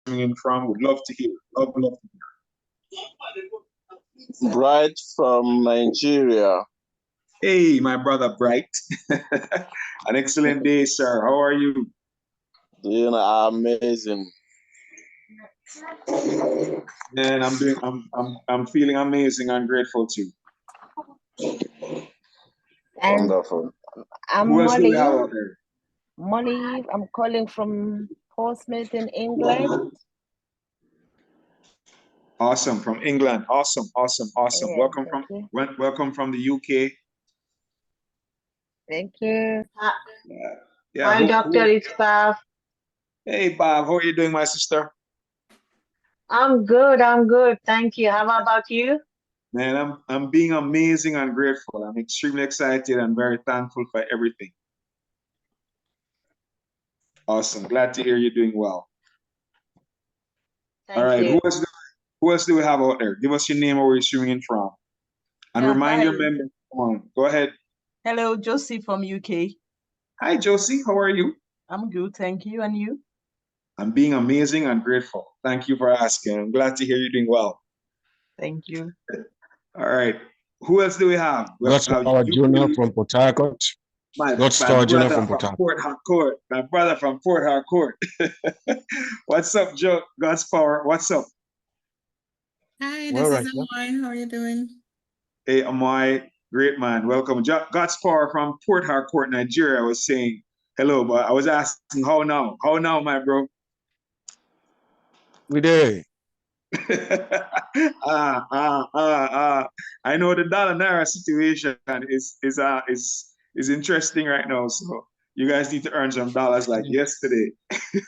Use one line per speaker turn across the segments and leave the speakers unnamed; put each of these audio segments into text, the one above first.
in from? Would love to hear. Love to
Bright from Nigeria.
hear. Hey, my brother Bright. An excellent day, sir. How are you?
Doing amazing.
Man, I'm feeling amazing and grateful too.
And
Wonderful.
I'm
Who else do we have
Molly.
out there?
Molly, I'm calling from Portsmouth in England.
Awesome, from England. Awesome.
Yeah, thank you.
Welcome from the UK.
Thank you.
Yeah. Yeah.
Hi, Doctor. It's Pav.
Hey, Bob. How are you doing, my sister?
I'm good. I'm good. Thank you. How about you?
Man, I'm being amazing and grateful. I'm extremely excited and very thankful for everything. Awesome. Glad to hear you're doing well. All
Thank
right.
you.
Who else do we have out there? Give us your name or where you're streaming in from. And
Yeah,
remind
hi.
your members. Come on. Go ahead.
Hello, Josie from UK.
Hi, Josie. How are you?
I'm good, thank you. And you?
I'm being amazing and grateful. Thank you for asking. I'm glad to hear you're doing well.
Thank you.
All right. Who else do we have? We
God's
have
Power Junior
you,
from Port Harcourt. God's
my
Power Junior
brother
from Port
from
Harcourt.
Port Harcourt. My brother from Port Harcourt. What's up, Joe? God's Power. What's up?
Hi,
Well,
this
right
is
now.
Amoy. How are you doing?
Hey, Amoy. Great man. Welcome. God's Power from Port Harcourt, Nigeria was saying hello, but I was asking how now? How now, my bro?
We there.
I know the dollar naira situation is interesting right now. So you guys need to earn some dollars like yesterday.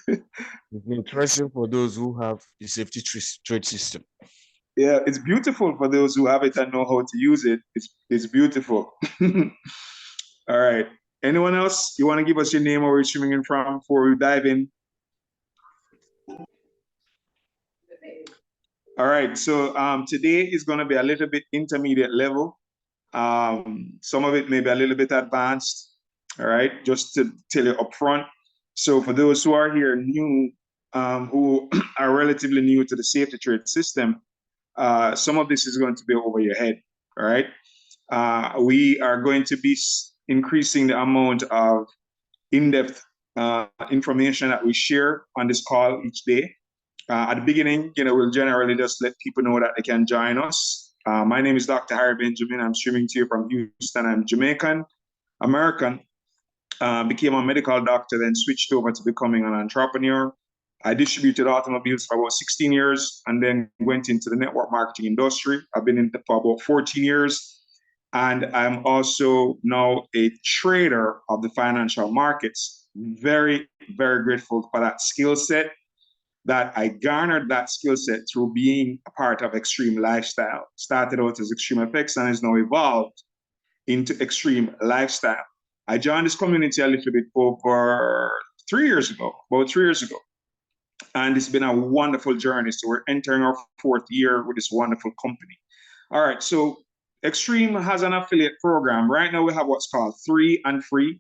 It's interesting for those who have the safety trade system.
Yeah, it's beautiful for those who have it and know how to use it. It's beautiful. All right. Anyone else? You want to give us your name or where you're streaming in from before we dive in? All right. So today is going to be a little bit intermediate level. Some of it may be a little bit advanced. All right. Just to tell you upfront. So for those who are here new, who are relatively new to the safety trade system, some of this is going to be over your head. All right. We are going to be increasing the amount of in-depth information that we share on this call each day. At the beginning, we'll generally just let people know that they can join us. My name is Dr. Harry Benjamin. I'm streaming to you from Houston. I'm Jamaican, American. Became a medical doctor, then switched over to becoming an entrepreneur. I distributed automobiles for about 16 years and then went into the network marketing industry. I've been in it for about 14 years. And I'm also now a trader of the financial markets. Very, very grateful for that skill set, that I garnered that skill set through being a part of Xtream Lifestyle. Started out as Xtream FX and has now evolved into Xtream Lifestyle. I joined this community a little bit over 3 years ago, about 3 years ago. And it's been a wonderful journey. So we're entering our 4th year with this wonderful company. All right, so Xtream has an affiliate program. Right now we have what's called 3 and Free.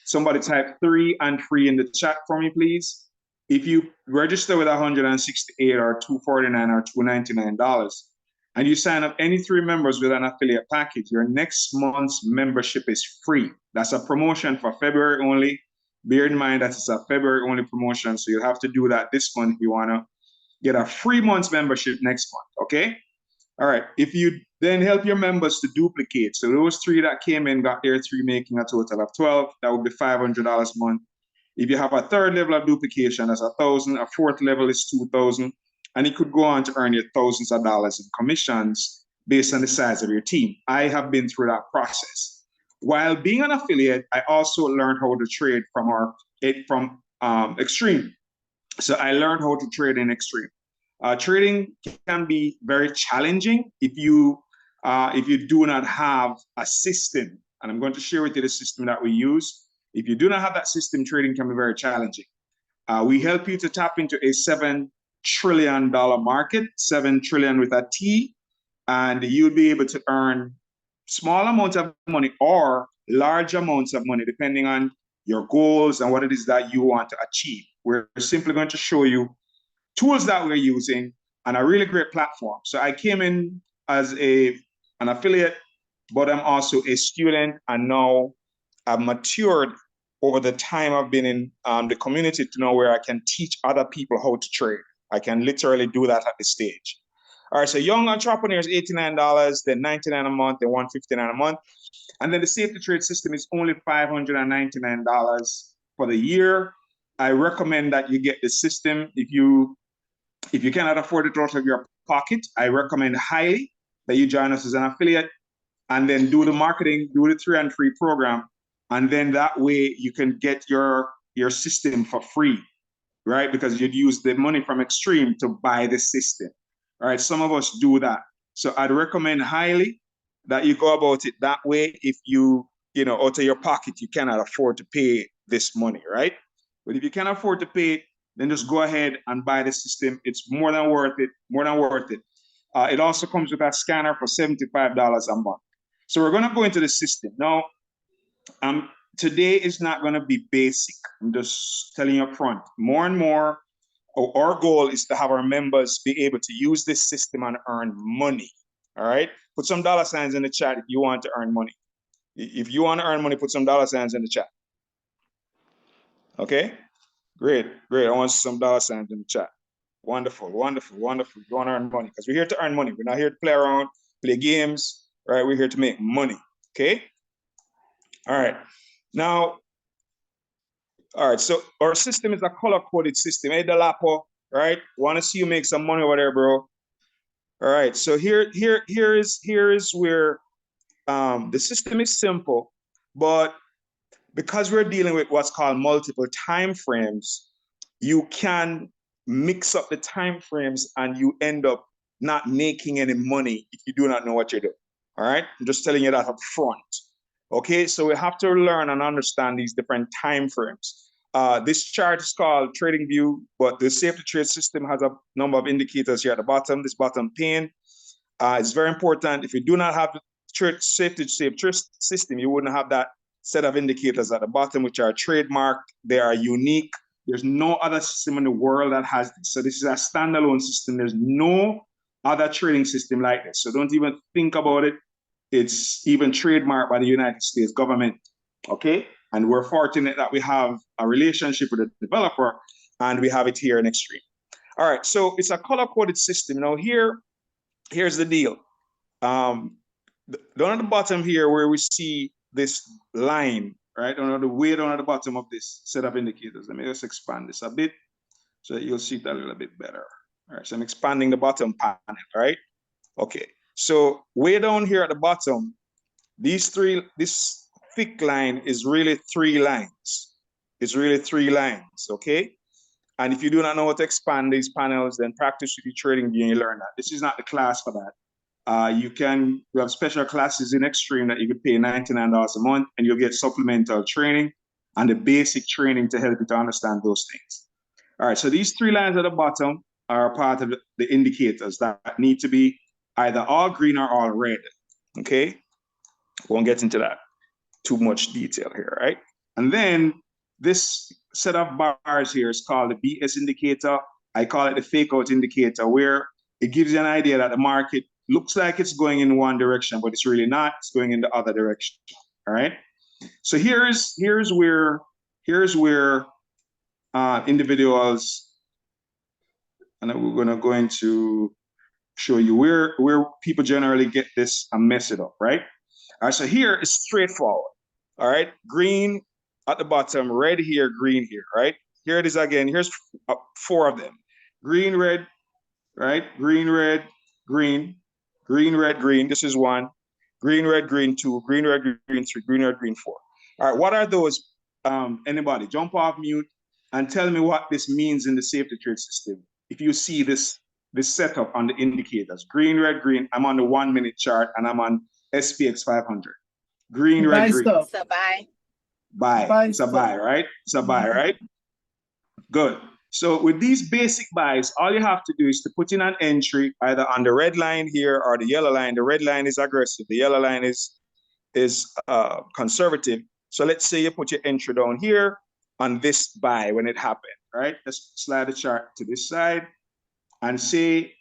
Somebody type 3 and Free in the chat for me, please. If you register with $168 or $249 or $299 and you sign up any 3 members with an affiliate package, your next month's membership is free. That's a promotion for February only. Bear in mind that it's a February only promotion, so you'll have to do that this month if you want to get a free month's membership next month, okay? All right, if you then help your members to duplicate, so those 3 that came in got their 3 making a total of 12, that would be $500 a month. If you have a 3rd level of duplication, that's $1,000, a 4th level is $2,000, and you could go on to earn your thousands of dollars in commissions based on the size of your team. I have been through that process. While being an affiliate, I also learned how to trade from Xtream. So I learned how to trade in Xtream. Trading can be very challenging if you do not have a system. And I'm going to share with you the system that we use. If you do not have that system, trading can be very challenging. We help you to tap into a $7 trillion market, 7 trillion with a T, and you'll be able to earn small amounts of money or large amounts of money, depending on your goals and what it is that you want to achieve. We're simply going to show you tools that we're using, and a really great platform. So I came in as an affiliate, but I'm also a student, and now I've matured over the time I've been in the community to know where I can teach other people how to trade. I can literally do that at this stage. All right, so young entrepreneurs, $89, then $99 a month, then $159 a month. And then the safety trade system is only $599 for the year. I recommend that you get the system. If you cannot afford it out of your pocket, I recommend highly that you join us as an affiliate and then do the marketing, do the 3 and 3 program. And then that way you can get your system for free, right? Because you'd use the money from Xtream to buy the system. All right, some of us do that. So I'd recommend highly that you go about it that way. If you out of your pocket, you cannot afford to pay this money, right? But if you can afford to pay it, then just go ahead and buy the system. It's more than worth it, more than worth it. It also comes with a scanner for $75 a month. So we're gonna go into the system. Now, today is not gonna be basic. I'm just telling you up front. More and more, our goal is to have our members be able to use this system and earn money. All right, put some dollar signs in the chat if you want to earn money. If you want to earn money, put some dollar signs in the chat. Okay, great. I want some dollar signs in the chat. Wonderful. You want to earn money because we're here to earn money. We're not here to play around, play games, right? We're here to make money. Okay. All right. Now, all right. So our system is a color-coded system. Hey, Delapo, right? Want to see you make some money over there, bro. All right. So here is where the system is simple, but because we're dealing with what's called multiple time frames, you can mix up the time frames and you end up not making any money if you do not know what you're doing. All right, I'm just telling you that up front. Okay, so we have to learn and understand these different time frames. This chart is called Trading View, but the safety trade system has a number of indicators here at the bottom. This bottom pane is very important. If you do not have the safety system, you wouldn't have that set of indicators at the bottom, which are trademarked. They are unique. There's no other system in the world that has this. So this is a standalone system. There's no other trading system like this. So don't even think about it. It's even trademarked by the United States government. Okay. And we're fortunate that we have a relationship with the developer and we have it here in Xtream. All right. So it's a color-coded system. Now here's the deal. Down at the bottom here where we see this line, right? Way down at the bottom of this set of indicators. Let me just expand this a bit so that you'll see it a little bit better. All right, so I'm expanding the bottom panel, right? Okay, so way down here at the bottom, this thick line is really 3 lines. It's really 3 lines, okay? And if you do not know how to expand these panels, then practice with your trading view and you learn that. This is not the class for that. We have special classes in Xtream that you could pay $99 a month and you'll get supplemental training and the basic training to help you to understand those things. All right, so these 3 lines at the bottom are part of the indicators that need to be either all green or all red, okay? Won't get into that too much detail here, right? And then this set of bars here is called the BS indicator. I call it the fake out indicator, where it gives you an idea that the market looks like it's going in one direction, but it's really not. It's going in the other direction. All right. So here's where individuals, and we're going to show you where people generally get this and mess it up, right? All right. So here is straightforward. All right. Green at the bottom, red here, green here, right? Here it is again. Here's 4 of them. Green, red, right? Green, red, green. Green, red, green. This is 1. Green, red, green 2. Green, red, green 3. Green, red, green 4. All right, what are those? Anybody, jump off mute and tell me what this means in the safety trade system. If you see this setup on the indicators, green, red, green. I'm on the 1-minute chart and I'm on SPX 500. Green, red, green.
It's a buy.
Buy. It's a buy, right? It's a buy, right? Good. So with these basic buys, all you have to do is to put in an entry either on the red line here or the yellow line. The red line is aggressive. The yellow line is conservative. So let's say you put your entry down here on this buy when it happened, right? Let's slide the chart to this side. and say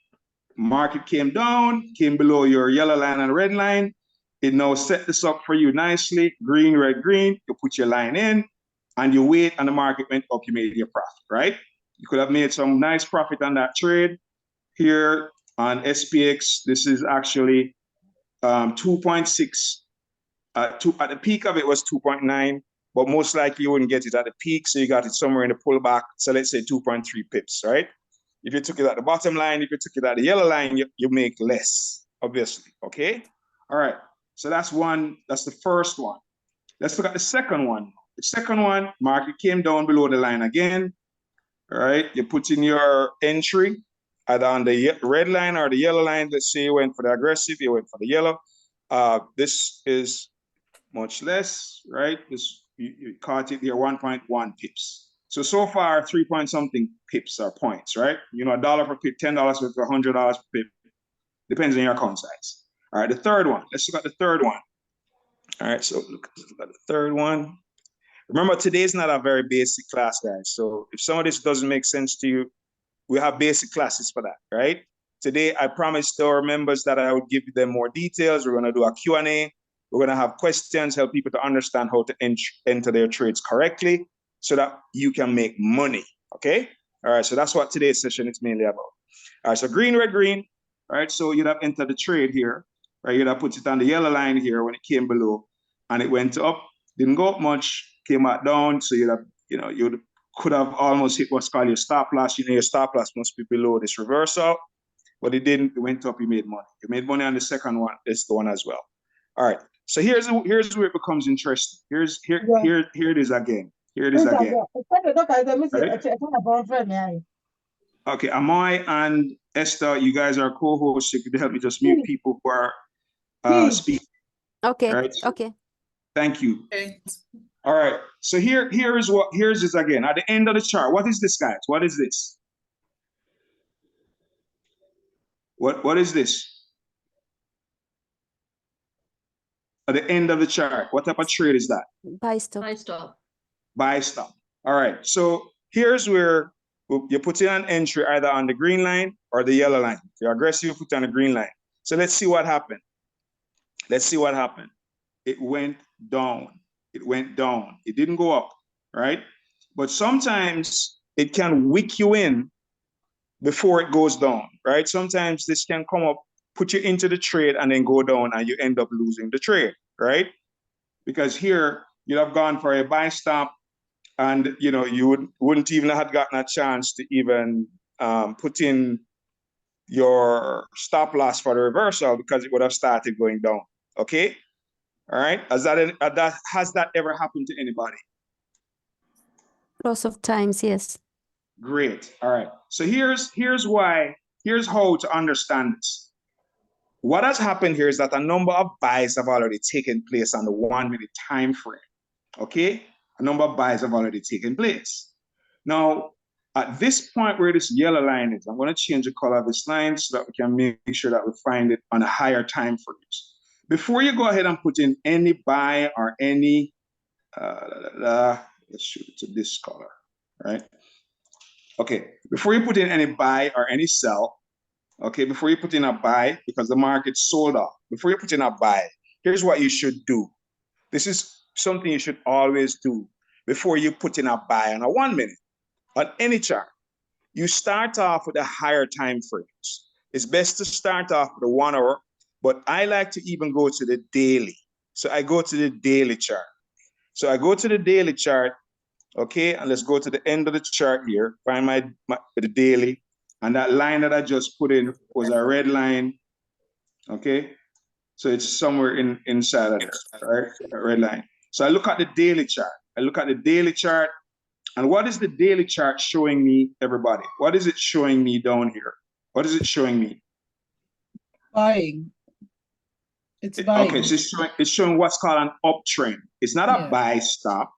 market came down, came below your yellow line and red line. It now set this up for you nicely, green, red, green. You put your line in and you wait and the market went up, you made your profit, right? You could have made some nice profit on that trade. Here on SPX, this is actually 2.6. At the peak of it was 2.9, but most likely you wouldn't get it at the peak, so you got it somewhere in the pullback. So let's say 2.3 pips, right? If you took it at the bottom line, if you took it at the yellow line, you make less, obviously, okay? All right, so that's the first one. Let's look at the second one. The second one, market came down below the line again, all right? You put in your entry either on the red line or the yellow line. Let's say you went for the aggressive, you went for the yellow. This is much less, right? You caught it here, 1.1 pips. So far, 3 point something pips or points, right? You know, $1 per pip, $10 per $100 per pip, depends on your account size. All right, the third one. Let's look at the third one. All right, so look at the third one. Remember, today's not a very basic class, guys. So if some of this doesn't make sense to you, we have basic classes for that, right? Today, I promised our members that I would give them more details. We're going to do a Q&A. We're going to have questions, help people to understand how to enter their trades correctly so that you can make money, okay? All right, so that's what today's session is mainly about. All right, so green, red, green, all right? So you'd have entered the trade here, right? You'd have put it on the yellow line here when it came below, and it went up, didn't go up much, came back down, so you'd have, you could have almost hit what's called your stop loss. You know, your stop loss must be below this reversal, but it didn't, it went up, you made money. You made money on the second one, this the one as well. All right, so here's where it becomes interesting. Here it is again. Here it is again. Right? Okay, Amoy and Esther, you guys are co-hosts. You could help me just mute people who are speaking.
Okay.
Right?
Okay.
Thank you.
Okay.
All right. So here's this again. At the end of the chart, what is this, guys? What is this? What is this? At the end of the chart, what type of trade is that?
Buy stop.
Buy stop.
Buy stop. All right. So here's where you put in an entry either on the green line or the yellow line. If you're aggressive, you put on the green line. So let's see what happened. Let's see what happened. It went down. It went down. It didn't go up, right? But sometimes it can wick you in before it goes down, right? Sometimes this can come up, put you into the trade and then go down and you end up losing the trade, right? Because here you'd have gone for a buy stop and you wouldn't even have gotten a chance to even put in your stop loss for the reversal because it would have started going down, okay? All right, has that ever happened to anybody?
Lots of times, yes.
Great. All right. So here's how to understand this. What has happened here is that a number of buys have already taken place on the 1 minute time frame. Okay, a number of buys have already taken place. Now, at this point where this yellow line is, I'm going to change the color of this line so that we can make sure that we find it on a higher time frames. Before you go ahead and put in any buy or any, let's shoot it to this color, right? Okay, before you put in any buy or any sell, okay, before you put in a buy, because the market sold off, before you put in a buy, here's what you should do. This is something you should always do before you put in a buy on a 1 minute, on any chart. You start off with the higher time frames. It's best to start off with the 1 hour, but I like to even go to the daily. So I go to the daily chart. So I go to the daily chart, okay, and let's go to the end of the chart here, find the daily, and that line that I just put in was a red line, okay? So it's somewhere inside of there, right? A red line. So I look at the daily chart. I look at the daily chart, and what is the daily chart showing me, everybody? What is it showing me down here? What is it showing me?
Buying. It's buying.
Okay, so it's showing what's called an uptrend. It's not a buy stop,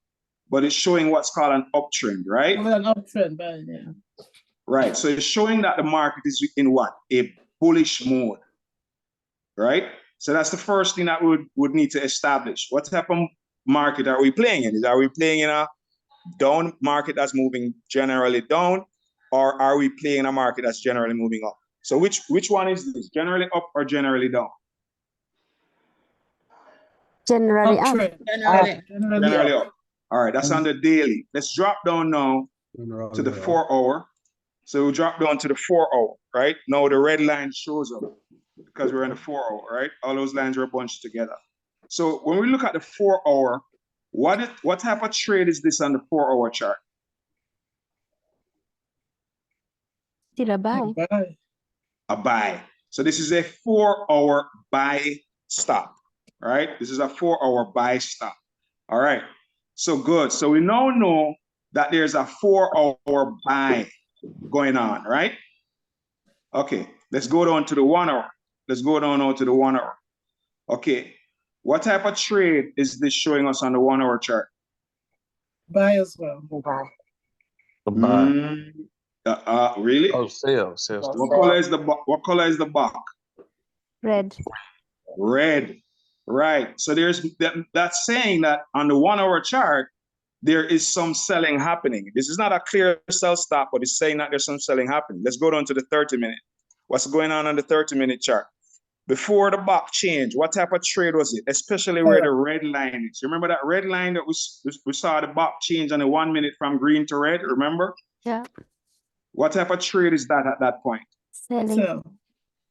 but it's showing what's called an uptrend, right?
Well, an uptrend, buying, yeah.
Right, so it's showing that the market is in what? A bullish mode, right? So that's the first thing that we would need to establish. What type of market are we playing in? Are we playing in a down market that's moving generally down? or are we playing a market that's generally moving up? So which one is this? Generally up or generally down?
Generally up.
Uptrend.
Generally.
Generally up. All right, that's on the daily. Let's drop down now to the 4 hour. So we'll drop down to the 4 hour, right? Now the red line shows up because we're in the 4 hour, right? All those lines are bunched together. So when we look at the 4 hour, what type of trade is this on the 4 hour chart?
Still a buy.
Buy.
A buy. So this is a 4 hour buy stop, right? This is a 4 hour buy stop. All right. So good. So we now know that there's a 4 hour buy going on, right? Okay. Let's go down to the 1 hour. Let's go down now to the 1 hour. Okay. What type of trade is this showing us on the 1 hour chart?
Buy as well.
Bye.
Really?
Oh, sell.
What color is the buck?
Red.
Red. Right. So that's saying that on the 1 hour chart, there is some selling happening. This is not a clear sell stop, but it's saying that there's some selling happening. Let's go down to the 30-minute. What's going on the 30-minute chart? Before the buck change, what type of trade was it? Especially where the red line is. Remember that red line that we saw the buck change on the 1 minute from green to red, remember?
Yeah.
What type of trade is that at that point?
Selling.
Sell.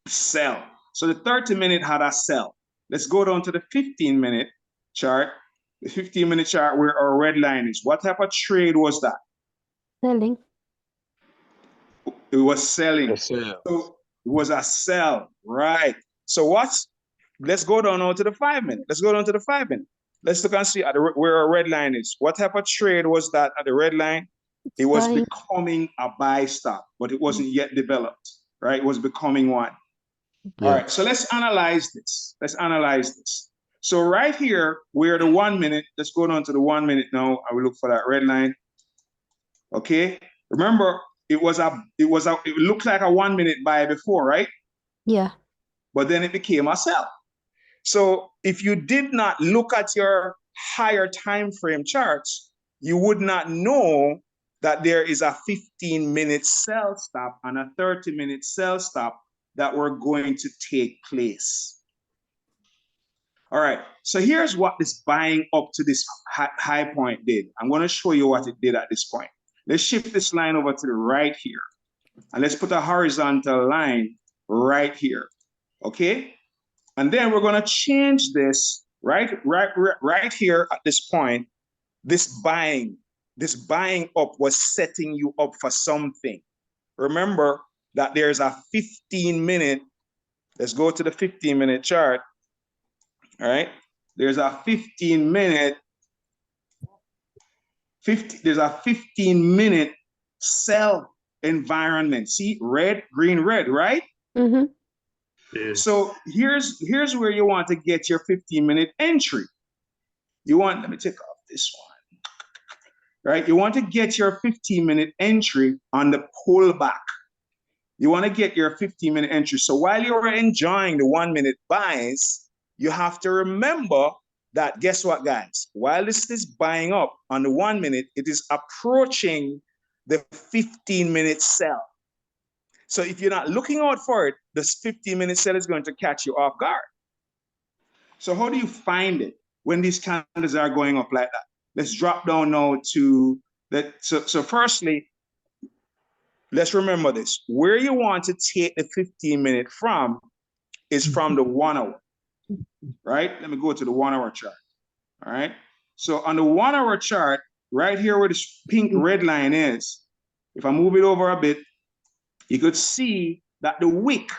Sell. So the 30-minute had a sell. Let's go down to the 15-minute chart. The 15-minute chart where our red line is. What type of trade was that?
Selling.
It was selling.
A sell.
So it was a sell, right? So let's go down now to the 5-minute. Let's go down to the 5-minute. Let's look and see where our red line is. What type of trade was that at the red line? It was
Buying.
becoming a buy stop, but it wasn't yet developed, right? It was becoming one.
Yeah.
All right, so let's analyze this. So right here, we're the 1 minute. Let's go down to the 1 minute now. I will look for that red line. Okay. Remember, it looked like a 1 minute buy before, right?
Yeah.
But then it became a sell. So if you did not look at your higher time frame charts, you would not know that there is a 15-minute sell stop and a 30-minute sell stop that were going to take place. All right, so here's what this buying up to this high point did. I'm going to show you what it did at this point. Let's shift this line over to the right here. And let's put a horizontal line right here, okay? And then we're going to change this right here at this point. This buying up was setting you up for something. Remember that there's a 15-minute, let's go to the 15-minute chart, all right? There's a 15-minute, there's a 15-minute sell environment. See, red, green, red, right?
Mm-hmm.
Yes.
So here's where you want to get your 15-minute entry. Let me take off this one, right? You want to get your 15-minute entry on the pullback. You want to get your 15-minute entry. So while you're enjoying the 1 minute buys, you have to remember that, guess what, guys? While this is buying up on the 1 minute, it is approaching the 15-minute sell. So if you're not looking out for it, this 15-minute sell is going to catch you off guard. So how do you find it when these candles are going up like that? Let's drop down now to that. So firstly, let's remember this. Where you want to take the 15-minute from is from the 1 hour, right? Let me go to the 1 hour chart, all right? So on the 1 hour chart, right here where this pink red line is, if I move it over a bit, you could see that the wick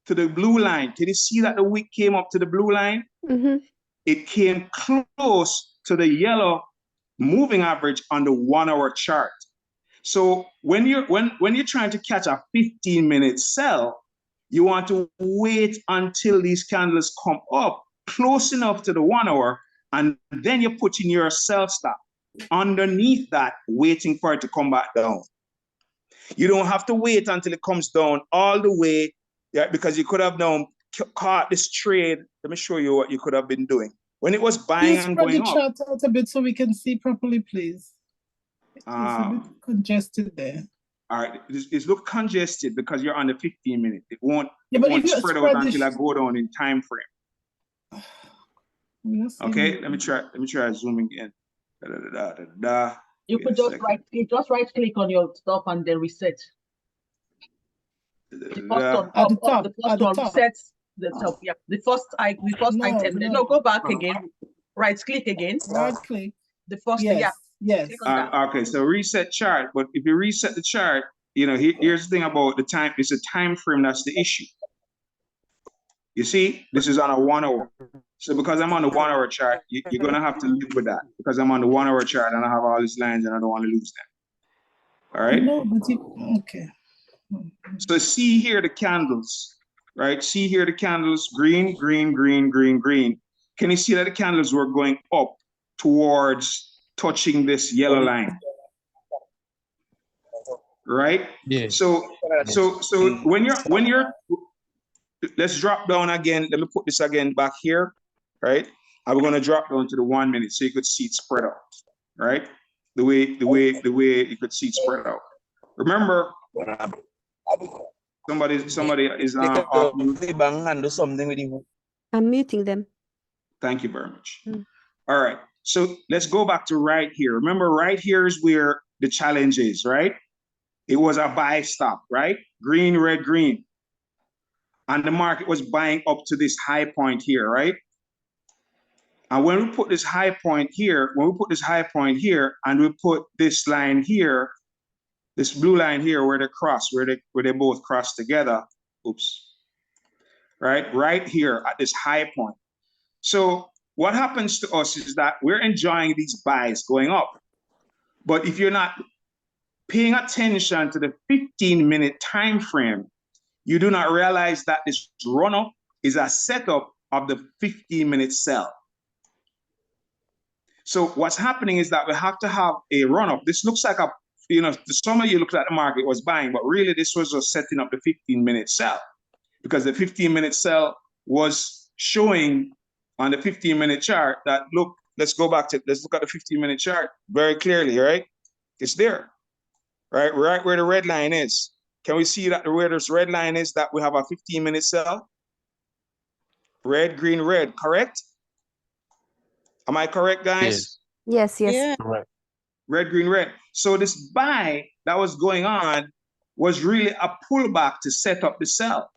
to the blue line, can you see that the wick came up to the blue line?
Mm-hmm.
It came close to the yellow moving average on the 1 hour chart. So when you're trying to catch a 15-minute sell, you want to wait until these candles come up close enough to the 1 hour, and then you're putting your sell stop underneath that, waiting for it to come back down. You don't have to wait until it comes down all the way, yeah, because you could have now caught this trade. Let me show you what you could have been doing. When it was buying
Please
and
spread
going
the
up.
chart out a bit so we can see properly, please. It's a bit congested there.
All right, it's look congested because you're on the 15 minute. It won't,
Yeah,
it
but
won't
if you
spread out
spread
until I
this,
go down in time frame.
Yes,
Okay,
even-
let me try zooming in. Da, da, da, da, da.
You
Wait
could
a
just
second.
right click on your stuff and then reset.
Da,
The
da,
first
da.
one,
At the
up,
top,
the
at
first
the
one
top.
resets the top. Yeah, the first item. Then no, go back again. Right click again.
Right click.
The first
Yes,
yeah.
yes.
Click on that.
Okay, so reset chart. But if you reset the chart, you know, here's the thing about the time. It's a time frame that's the issue. You see, this is on a 1 hour. So because I'm on the 1 hour chart, you're gonna have to live with that because I'm on the 1 hour chart and I have all these lines and I don't want to lose them. All right.
No, but you, okay.
So see here the candles, right? See here the candles, green, green, green, green, green. Can you see that the candles were going up towards touching this yellow line? Right?
Yes.
So when you're let's drop down again. Let me put this again back here, right? And we're gonna drop down to the 1 minute so you could see it spread out, right? The way you could see it spread out. Remember, somebody is off mute.
I'm muting them.
Thank you very much. All right. So let's go back to right here. Remember, right here is where the challenge is, right? It was a buy stop, right? Green, red, green. And the market was buying up to this high point here, right? And when we put this high point here, and we put this line here, this blue line here where they cross, where they both cross together, oops, right here at this high point. So what happens to us is that we're enjoying these buys going up. But if you're not paying attention to the 15-minute time frame, you do not realize that this run-up is a setup of the 15-minute sell. So what's happening is that we have to have a run-up. This looks like a, you know, some of you looked at the market was buying, but really this was just setting up the 15-minute sell because the 15-minute sell was showing on the 15-minute chart that, look, let's look at the 15-minute chart very clearly, right? It's there, right where the red line is. Can we see that where this red line is that we have a 15-minute sell? Red, green, red, correct? Am I correct, guys?
Yes, yes.
Yeah.
Correct.
Red, green, red. So this buy that was going on was really a pullback to set up the sell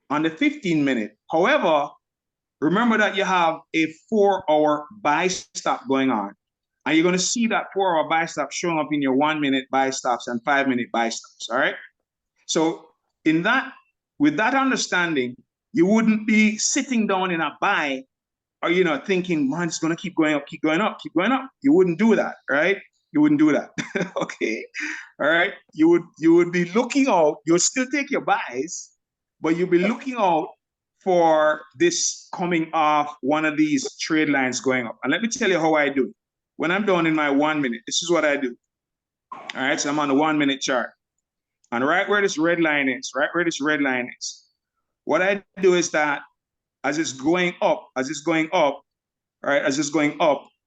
on the 15-minute. However, remember that you have a 4-hour buy stop going on. And you're going to see that 4-hour buy stop showing up in your 1-minute buy stops and 5-minute buy stops, all right? So with that understanding, you wouldn't be sitting down in a buy or, you know, thinking, man, it's going to keep going up, keep going up, keep going up. You wouldn't do that, right? You wouldn't do that, okay? All right? You would be looking out. You'll still take your buys, but you'll be looking out for this coming off one of these trade lines going up. And let me tell you how I do it. When I'm down in my 1 minute, this is what I do. All right, so I'm on the 1-minute chart. And right where this red line is, what I do is that as it's going up,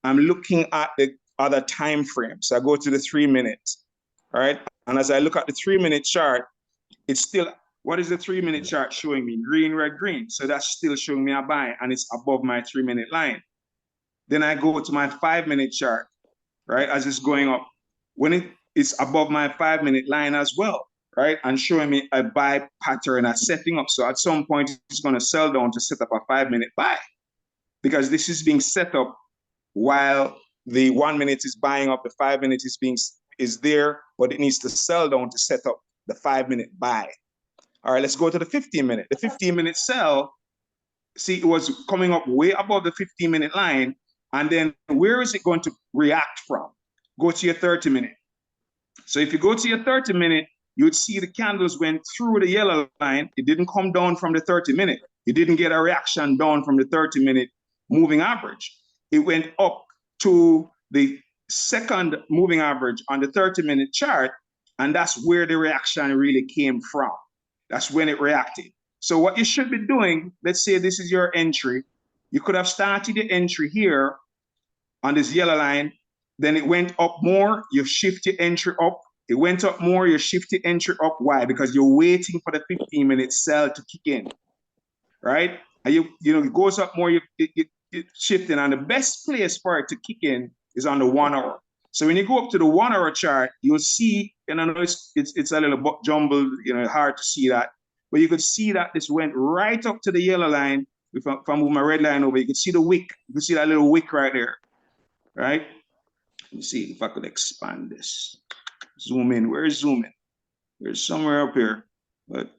I'm looking at the other time frame. So I go to the 3 minutes, all right? And as I look at the 3-minute chart, it's still, what is the 3-minute chart showing me? Green, red, green. So that's still showing me a buy and it's above my 3-minute line. Then I go to my 5-minute chart, right? As it's going up. When it's above my 5-minute line as well, right? And showing me a buy pattern and setting up. So at some point, it's going to sell down to set up a 5-minute buy because this is being set up while the 1 minute is buying up, the 5 minute is there, but it needs to sell down to set up the 5-minute buy. All right, let's go to the 15-minute. The 15-minute sell, see, it was coming up way above the 15-minute line. And then where is it going to react from? Go to your 30-minute. So if you go to your 30-minute, you would see the candles went through the yellow line. It didn't come down from the 30-minute. You didn't get a reaction down from the 30-minute moving average. It went up to the second moving average on the 30-minute chart, and that's where the reaction really came from. That's when it reacted. So what you should be doing, let's say this is your entry. You could have started your entry here on this yellow line, then it went up more, you shift your entry up It went up more, you shift the entry up. Why? Because you're waiting for the 15-minute sell to kick in, right? And you know, it goes up more, it's shifting, and the best place for it to kick in is on the 1 hour. So when you go up to the 1 hour chart, you'll see, and I know it's a little jumbled, you know, hard to see that, but you could see that this went right up to the yellow line. If I move my red line over, you can see the wick. You can see that little wick right there, right? Let me see if I could expand this. Zoom in. Where is zooming? There's somewhere up here, but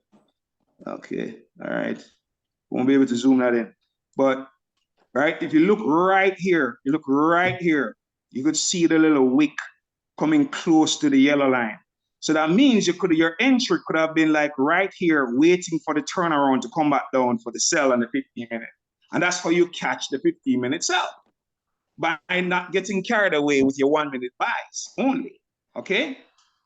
okay, all right. Won't be able to zoom that in, but right, if you look right here, you could see the little wick coming close to the yellow line. So that means your entry could have been like right here, waiting for the turnaround to come back down for the sell on the 15-minute. And that's how you catch the 15-minute sell, by not getting carried away with your 1-minute buys only. Okay?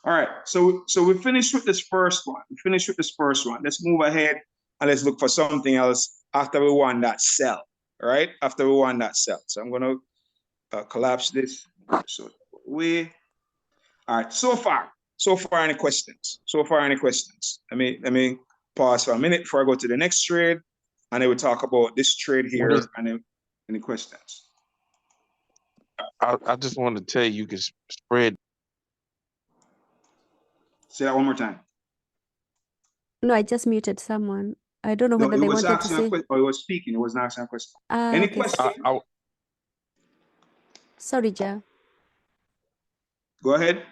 All right. So we finished with this first one. Let's move ahead and let's look for something else after we won that sell. All right? After we won that sell. So I'm going to collapse this. So all right. So far, any questions? Let me pause for a minute before I go to the next trade, and then we'll talk about this trade here. And then any questions?
I just wanted to tell you can spread.
Say that one more time.
No, I just muted someone. I don't know
No,
whether
it
they
was
wanted to
asking
say.
a question, or it was speaking. It was not asking a question. Any
Okay.
questions?
Sorry, Joe.
Go ahead.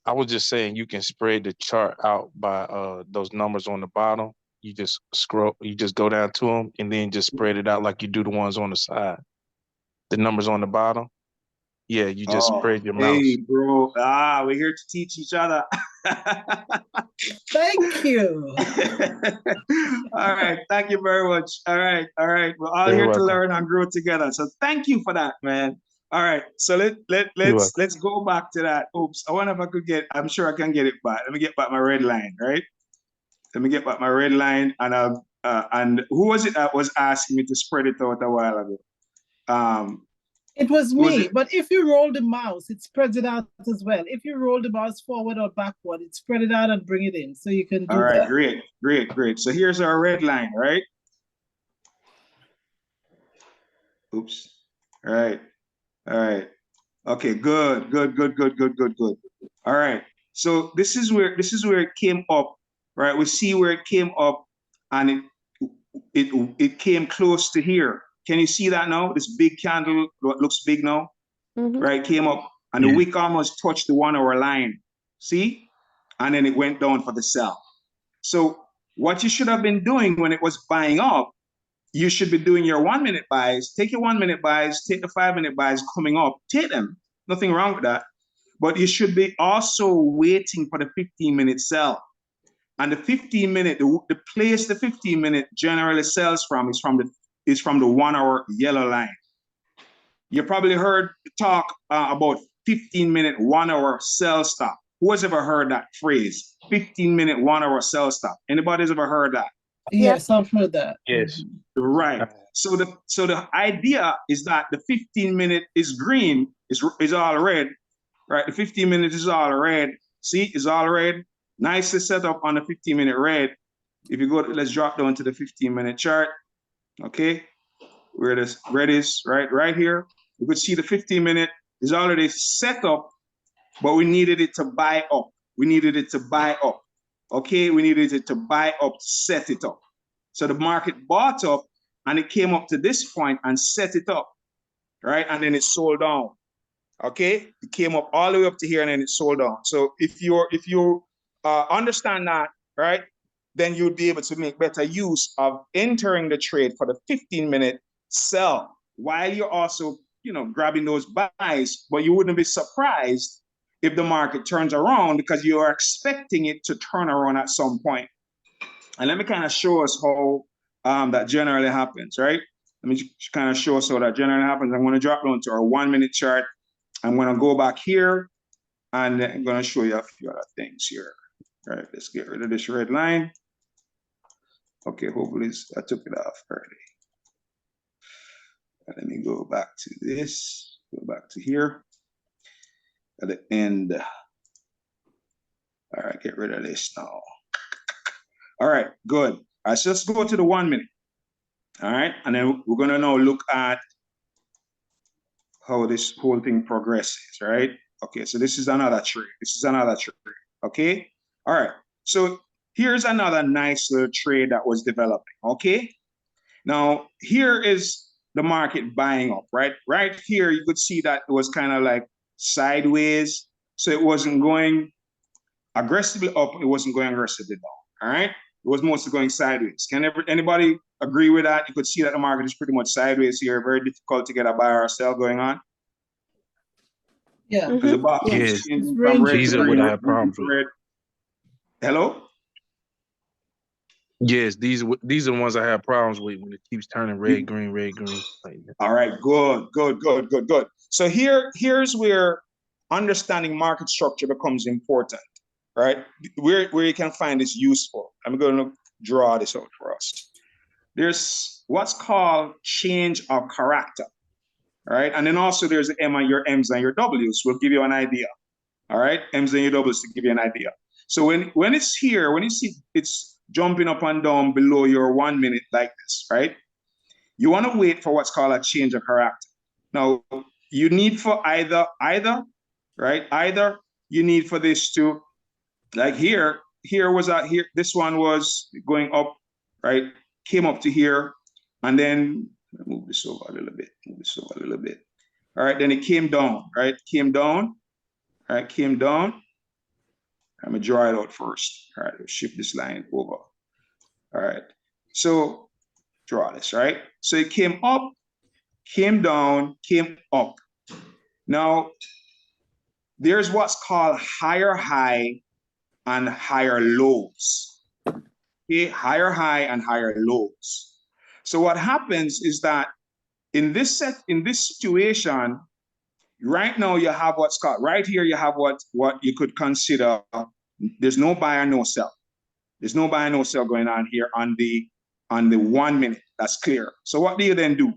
I was just saying you can spread the chart out by those numbers on the bottom. You just go down to them and then just spread it out like you do the ones on the side. The numbers on the bottom. Yeah, you just spread your mouse.
Hey, bro. We're here to teach each other.
Thank you.
All right. Thank you very much. All right. We're all
You're
here
welcome.
to learn and grow together. So thank you for that, man. All right. So let's go back to that. Oops. I wonder if I could I'm sure I can get it back. Let me get back my red line, right? Let me get back my red line, and who was it that was asking me to spread it out a while ago?
It was me, but if you roll the mouse, it spreads it out as well. If you roll the mouse forward or backward, it spread it out and bring it in. So you can do that.
All right, great. So here's our red line, right? Oops. All right. Okay, good. All right. So this is where it came up, right? We see where it came up, and it came close to here. Can you see that now? This big candle, what looks big now, right? Came up, and the wick almost touched the 1 hour line. See? And then it went down for the sell. So what you should have been doing when it was buying up, you should be doing your 1-minute buys. Take your 1-minute buys, take the 5-minute buys coming up, take them. Nothing wrong with that. But you should be also waiting for the 15-minute sell. And the 15-minute, the place the 15-minute generally sells from is from the 1 hour yellow line. You probably heard talk about 15-minute 1 hour sell stop. Who has ever heard that phrase? 15-minute 1 hour sell stop. Anybody's ever heard that?
Yes, I've heard that.
Yes.
Right. So the idea is that the 15-minute is green, is all red, right? The 15-minute is all red. See, it's all red. Nicely set up on the 15-minute red. If you go, let's drop down to the 15-minute chart. Okay, where this red is, right here. You could see the 15-minute is already set up, but we needed it to buy up. Okay, we needed it to buy up, set it up. So the market bought up, and it came up to this point and set it up, right? And then it sold down. Okay, it came up all the way up to here, and then it sold down. So if you understand that, right, then you'll be able to make better use of entering the trade for the 15-minute sell while you're also, grabbing those buys. But you wouldn't be surprised if the market turns around, because you are expecting it to turn around at some point. And let me kind of show us how that generally happens, right? Let me kind of show us how that generally happens. I'm going to drop down to our 1-minute chart. I'm going to go back here, and I'm going to show you a few other things here. All right, let's get rid of this red line. Okay, hopefully I took it off early. Let me go back to this, go back to here at the end. All right, get rid of this now. All right, good. All right, so let's go to the 1 minute. All right, and then we're gonna now look at how this whole thing progresses, right? Okay, so this is another trade. This is another trade, okay? All right, so here's another nice little trade that was developing, okay? Now, here is the market buying up, right? Right here, you could see that it was kind of like sideways. So it wasn't going aggressively up, it wasn't going aggressively down, all right? It was mostly going sideways. Can anybody agree with that? You could see that the market is pretty much sideways here. Very difficult to get a buy or a sell going on.
Yeah.
Because the box
Yes.
keeps
It's
changing from
ranging.
red
These
to
are what
green,
I have problems with.
red. Hello?
Yes, these are the ones I have problems with when it keeps turning red, green, red, green. Like that.
All right, good. So here's where understanding market structure becomes important, right? Where you can find this useful. I'm going to draw this out for us. There's what's called change of character, right? And then also there's your M's and your W's. Will give you an idea. All right, M's and your W's to give you an idea. So when it's here, when you see it's jumping up and down below your 1 minute like this, right? You want to wait for what's called a change of character. Now, you need for either, right? Either you need for this to, like here this one was going up, right? Came up to here, and then move this over a little bit. All right, then it came down, right? Came down. I'm gonna draw it out first. All right, let's shift this line over. All right, so draw this, right? So it came up, came down, came up. Now, there's what's called higher high and higher lows. Okay, higher high and higher lows. So what happens is that in this situation, right now you have what's called, right here you have what you could consider, there's no buy or no sell. There's no buy and no sell going on here on the 1 minute. That's clear. So what do you then do?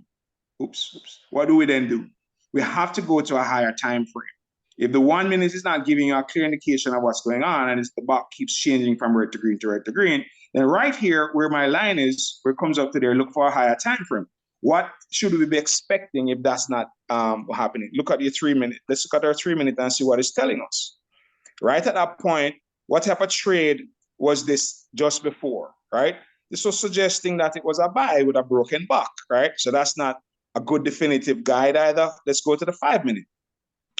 Oops. What do we then do? We have to go to a higher time frame. If the 1 minute is not giving you a clear indication of what's going on, and the box keeps changing from red to green to red to green, then right here where my line is, where it comes up to there, look for a higher time frame. What should we be expecting if that's not happening? Look at your 3 minute. Let's look at our 3 minute and see what it's telling us. Right at that point, what type of trade was this just before, right? This was suggesting that it was a buy with a broken back, right? So that's not a good definitive guide either. Let's go to the 5 minute.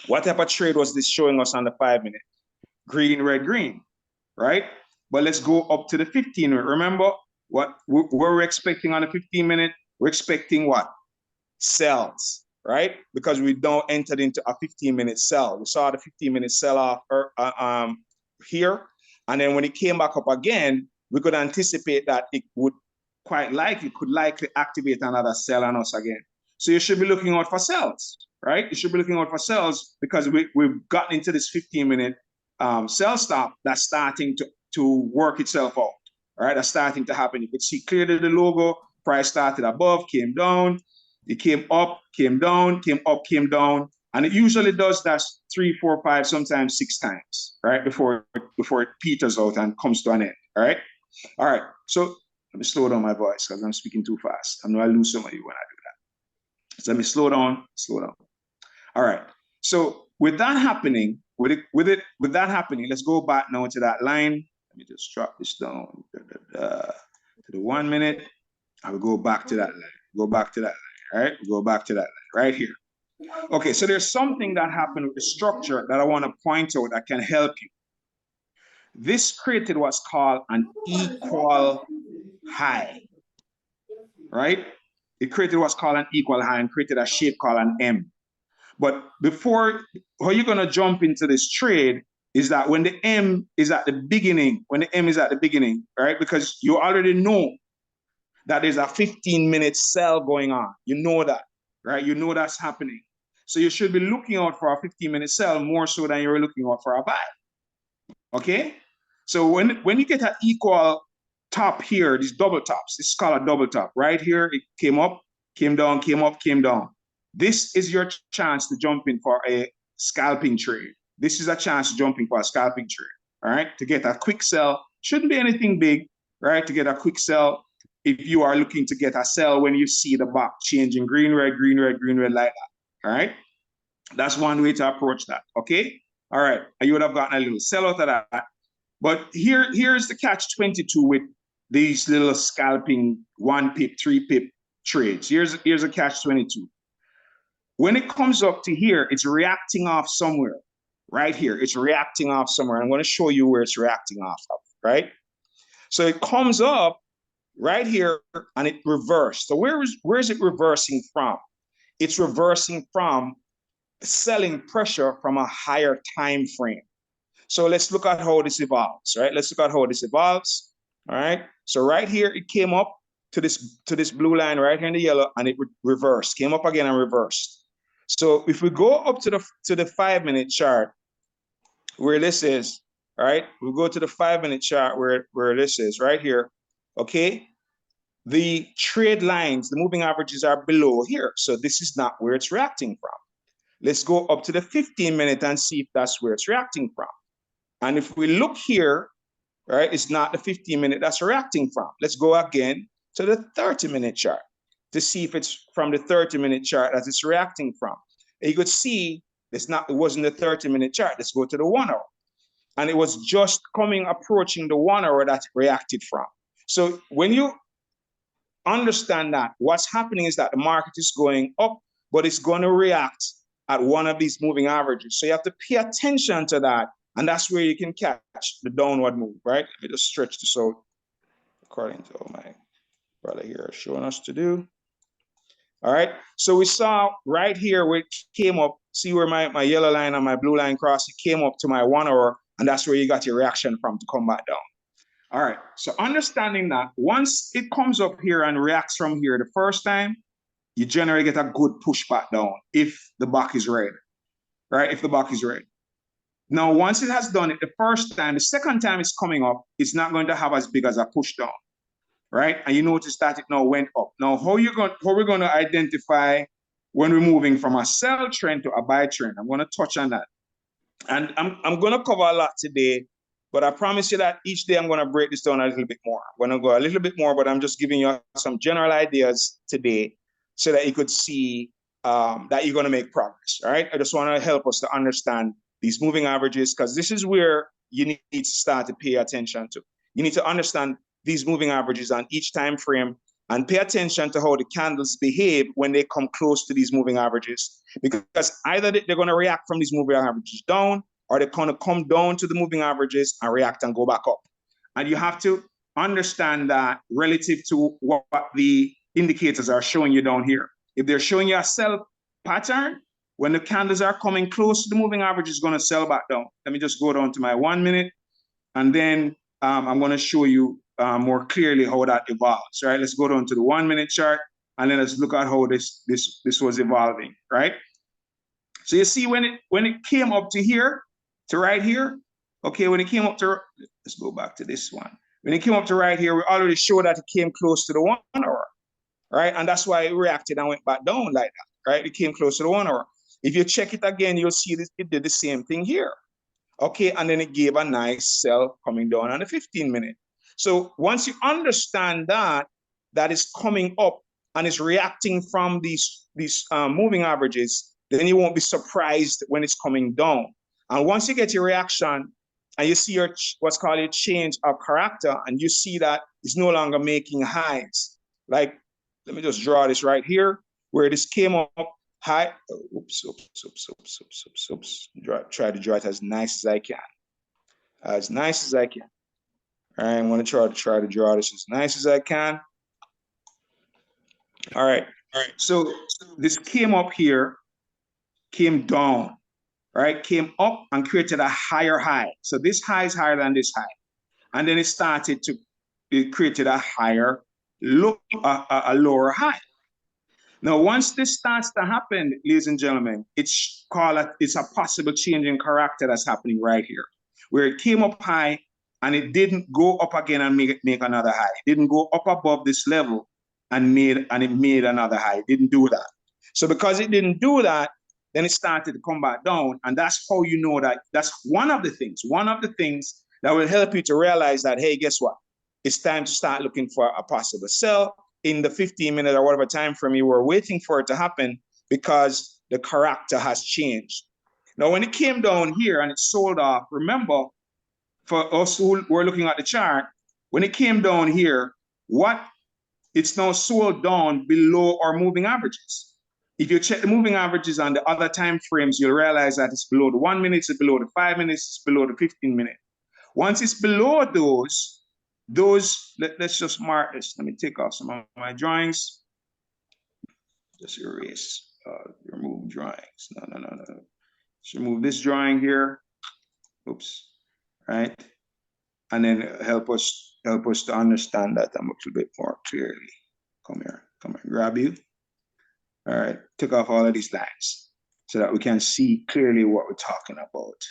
What type of trade was this showing us on the 5 minute? Green, red, green, right? But let's go up to the 15 minute. Remember what we're expecting on the 15 minute? We're expecting what? Sells, right? Because we don't entered into a 15-minute sell. We saw the 15-minute sell off here. And then when it came back up again, we could anticipate that it would could likely activate another sell on us again. So you should be looking out for sells, right? You should be looking out for sells because we've gotten into this 15-minute sell stop that's starting to work itself out, all right? That's starting to happen. You could see clearly the logo, price started above, came down, it came up, came down, came up, came down. And it usually does that 3, 4, 5, sometimes 6 times, right? Before it peters out and comes to an end, all right? All right, so let me slow down my voice because I'm speaking too fast. I know I lose some of you when I do that. So let me slow down. All right, so with that happening, let's go back now to that line. Let me just drop this down to the 1 minute. I will go back to that line. Go back to that line, all right? Go back to that line right here. Okay, so there's something that happened with the structure that I want to point out that can help you. This created what's called an equal high, right? It created what's called an equal high and created a shape called an M. But how you're going to jump into this trade is that when the M is at the beginning, right? Because you already know that there's a 15-minute sell going on. You know that, right? You know that's happening. So you should be looking out for a 15-minute sell more so than you're looking out for a buy. Okay? So when you get an equal top here, these double tops, this is called a double top. Right here, it came up, came down, came up, came down. This is your chance to jump in for a scalping trade. This is a chance to jump in for a scalping trade. all right, to get a quick sell. Shouldn't be anything big, right, to get a quick sell if you are looking to get a sell when you see the box changing green, red, green, red, green, red like that, all right? That's one way to approach that, okay? All right, you would have gotten a little sell out of that. But here's the catch-22 with these little scalping 1 pip, 3 pip trades. Here's a catch-22. When it comes up to here, it's reacting off somewhere, right here. It's reacting off somewhere. I'm going to show you where it's reacting off of, right? So it comes up right here and it reversed. So where is it reversing from? It's reversing from selling pressure from a higher time frame. So let's look at how this evolves, right? Let's look at how this evolves, all right? So right here, it came up to this blue line right here in the yellow, and it reversed, came up again and reversed. So if we go up to the 5-minute chart where this is, all right? We go to the 5-minute chart where this is right here, okay? The trade lines, the moving averages are below here. So this is not where it's reacting from. Let's go up to the 15-minute and see if that's where it's reacting from. And if we look here, right, it's not the 15-minute that's reacting from. Let's go again to the 30-minute chart to see if it's from the 30-minute chart that it's reacting from. And you could see it wasn't the 30-minute chart. Let's go to the 1 hour. And it was just approaching the 1 hour that it reacted from. So when you understand that, what's happening is that the market is going up, but it's going to react at one of these moving averages. So you have to pay attention to that. And that's where you can catch the downward move, right? Let me just stretch this out according to what my brother here is showing us to do. All right, so we saw right here where it came up, see where my yellow line and my blue line cross, it came up to my 1 hour, and that's where you got your reaction from to come back down. All right, so understanding that, once it comes up here and reacts from here the first time, you generally get a good pushback down if the back is red, right? If the back is red. Now, once it has done it the first time, the second time it's coming up, it's not going to have as big as a push down, right? And you notice that it now went up. Now, how we're going to identify when we're moving from a sell trend to a buy trend? I'm going to touch on that. And I'm going to cover a lot today, but I promise you that each day I'm going to break this down a little bit more. I'm going to go a little bit more, but I'm just giving you some general ideas today so that you could see that you're going to make progress, all right? I just want to help us to understand these moving averages, because this is where you need to start to pay attention to. You need to understand these moving averages on each time frame and pay attention to how the candles behave when they come close to these moving averages, because either they're going to react from these moving averages down, or they're going to come down to the moving averages and react and go back up. And you have to understand that relative to what the indicators are showing you down here. If they're showing you a sell pattern, when the candles are coming close to the moving average, it's going to sell back down. Let me just go down to my 1 minute, and then I'm going to show you more clearly how that evolves, right? Let's go down to the 1 minute chart, and then let's look at how this was evolving, right? So you see when it came up to here, to right here, okay, when it came up to, let's go back to this one. When it came up to right here, we already showed that it came close to the 1 hour, right? And that's why it reacted and went back down like that, right? It came close to the 1 hour. If you check it again, you'll see that it did the same thing here. Okay, and then it gave a nice sell coming down on the 15-minute. So once you understand that is coming up and is reacting from these moving averages, then you won't be surprised when it's coming down. And once you get your reaction and you see what's called a change of character, and you see that it's no longer making highs. Like, let me just draw this right here, where this came up high. Oops. Try to draw it as nice as I can. As nice as I can. All right, I'm going to try to draw this as nice as I can. All right. So this came up here, came down, right? Came up and created a higher high. So this high is higher than this high. And then it created a higher low, a lower high. Now, once this starts to happen, ladies and gentlemen, it's a possible change in character that's happening right here, where it came up high and it didn't go up again and make another high. It didn't go up above this level and it made another high. It didn't do that. So because it didn't do that, then it started to come back down, and that's how you know that that's one of the things that will help you to realize that, hey, guess what? It's time to start looking for a possible sell in the 15-minute or whatever time frame you were waiting for it to happen, because the character has changed. Now, when it came down here and it sold off, remember, for us who were looking at the chart, when it came down here, it's now sold down below our moving averages. If you check the moving averages on the other time frames, you'll realize that it's below the 1 minute, it's below the 5 minutes, it's below the 15-minute. Once it's below let's just mark this. Let me take off some of my drawings. Just erase, remove drawings. No. Just remove this drawing here. Oops, right? And then help us to understand that a little bit more clearly. Come here, grab you. All right, take off all of these lines so that we can see clearly what we're talking about.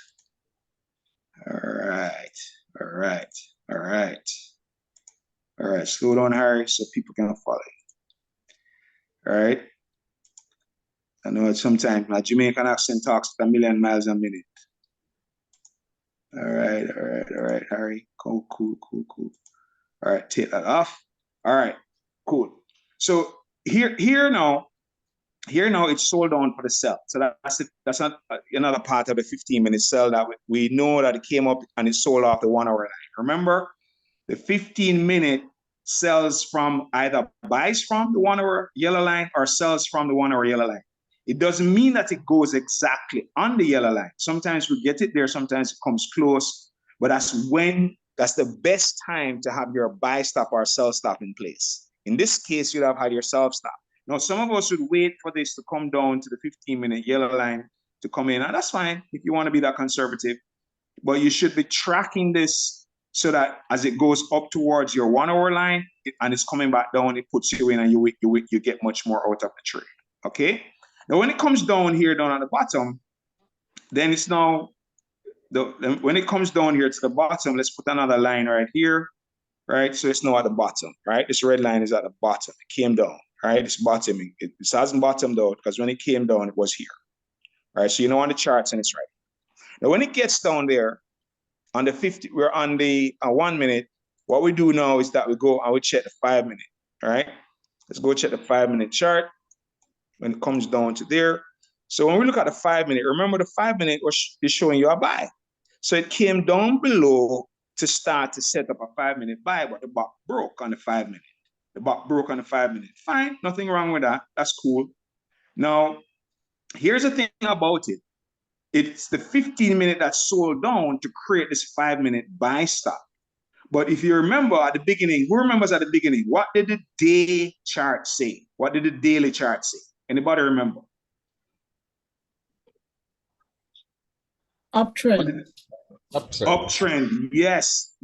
All right, slow down, Harry, so people can follow you. All right. I know sometimes my Jamaican accent talks at 1,000,000 miles a minute. All right, Harry. Cool. All right, take that off. All right, cool. So here now it's sold on for the sell. So that's not another part of the 15-minute sell that we know that it came up and it sold off the 1 hour line. Remember, the 15-minute sells from either buys from the 1 hour yellow line or sells from the 1 hour yellow line. It doesn't mean that it goes exactly on the yellow line. Sometimes we get it there, sometimes it comes close, but that's the best time to have your buy stop or sell stop in place. In this case, you'd have had your sell stop. Now, some of us would wait for this to come down to the 15-minute yellow line to come in, and that's fine if you want to be that conservative, but you should be tracking this so that as it goes up towards your 1 hour line and it's coming back down, it puts you in and you get much more out of the trade, okay? Now, when it comes down here, down at the bottom, then it's now, when it comes down here to the bottom, let's put another line right here, right? So it's now at the bottom, right? This red line is at the bottom. It came down, right? It's bottoming. It hasn't bottomed out because when it came down, it was here, right? So you know on the charts and it's right. Now, when it gets down there, on the 50, we're on the 1 minute. What we do now is that we go and we check the 5 minute, all right? Let's go check the 5 minute chart. When it comes down to there. So when we look at the 5 minute, remember the 5 minute is showing you a buy. So it came down below to start to set up a 5 minute buy, but the buck broke on the 5 minute. The buck broke on the 5 minute. Fine, nothing wrong with that. That's cool. Now, here's the thing about it. It's the 15-minute that sold down to create this 5 minute buy stop. But if you remember at the beginning, who remembers at the beginning, what did the day chart say? What did the daily chart say? Anybody remember?
Uptrend.
Uptrend. Yes.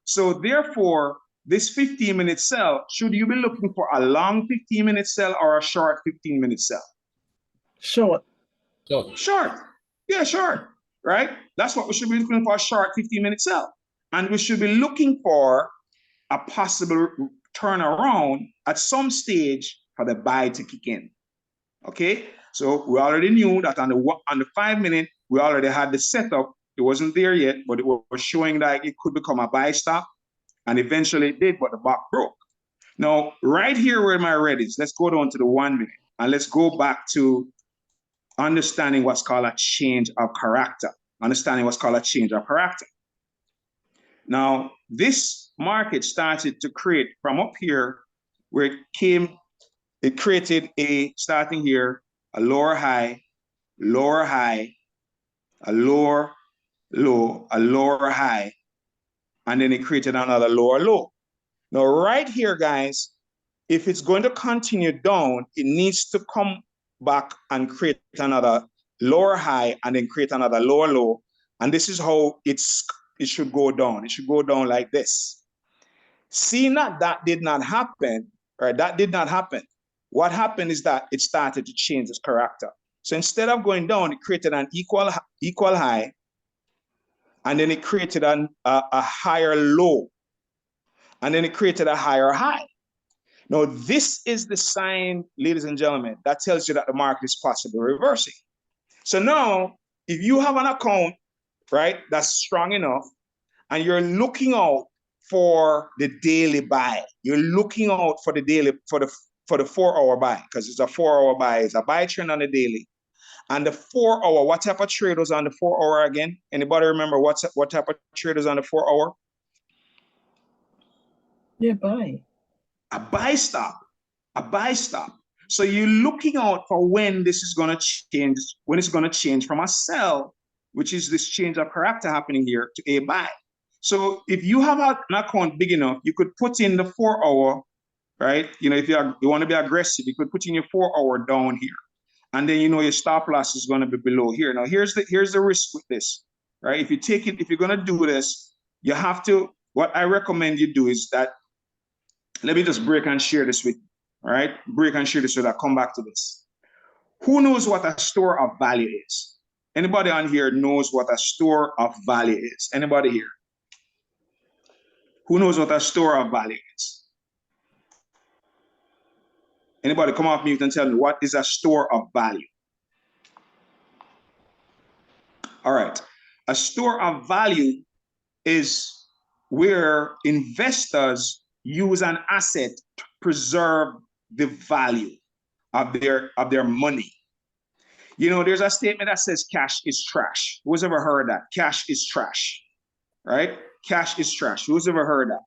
So therefore, this 15-minute sell, should you be looking for a long 15-minute sell or a short 15-minute sell?
Short.
Short. Yeah, short. Right? That's what we should be looking for, a short 15-minute sell. And we should be looking for a possible turnaround at some stage for the buy to kick in. Okay, so we already knew that on the 5 minute, we already had the setup. It wasn't there yet, but it was showing that it could become a buy stop, and eventually it did, but the buck broke. Now, right here where my red is, let's go down to the 1 minute, and let's go back to understanding what's called a change of character. Now, this market started to create from up here where it created starting here, a lower high, a lower low, a lower high, and then it created another lower low. Now, right here, guys, if it's going to continue down, it needs to come back and create another lower high and then create another lower low. And this is how it should go down. It should go down like this. Seeing that did not happen, right? That did not happen. What happened is that it started to change its character. So instead of going down, it created an equal high, and then it created a higher low, and then it created a higher high. Now, this is the sign, ladies and gentlemen, that tells you that the market is possibly reversing. So now, if you have an account right? That's strong enough. And you're looking out for the daily buy. You're looking out for the daily, for the 4-hour buy, because it's a 4-hour buy. It's a buy trend on the daily. And the 4-hour, what type of trade was on the 4-hour again? Anybody remember what type of trade was on the 4-hour?
Yeah, buy.
A buy stop. A buy stop. So you're looking out for when this is going to change, when it's going to change from a sell, which is this change of character happening here, to a buy. So if you have an account big enough, you could put in the 4-hour, right? You know, if you want to be aggressive, you could put in your 4-hour down here. And then, you know, your stop loss is going to be below here. Now, here's the risk with this, right? If you're going to do this, you have to, what I recommend you do is that, let me just break and share this with you, all right? Break and share this so that I come back to this. Who knows what a store of value is? Anybody on here knows what a store of value is? Anybody here? Who knows what a store of value is? Anybody come off mute and tell me, what is a store of value? All right. A store of value is where investors use an asset to preserve the value of their money. You know, there's a statement that says cash is trash. Who's ever heard that? Cash is trash, right? Cash is trash. Who's ever heard that?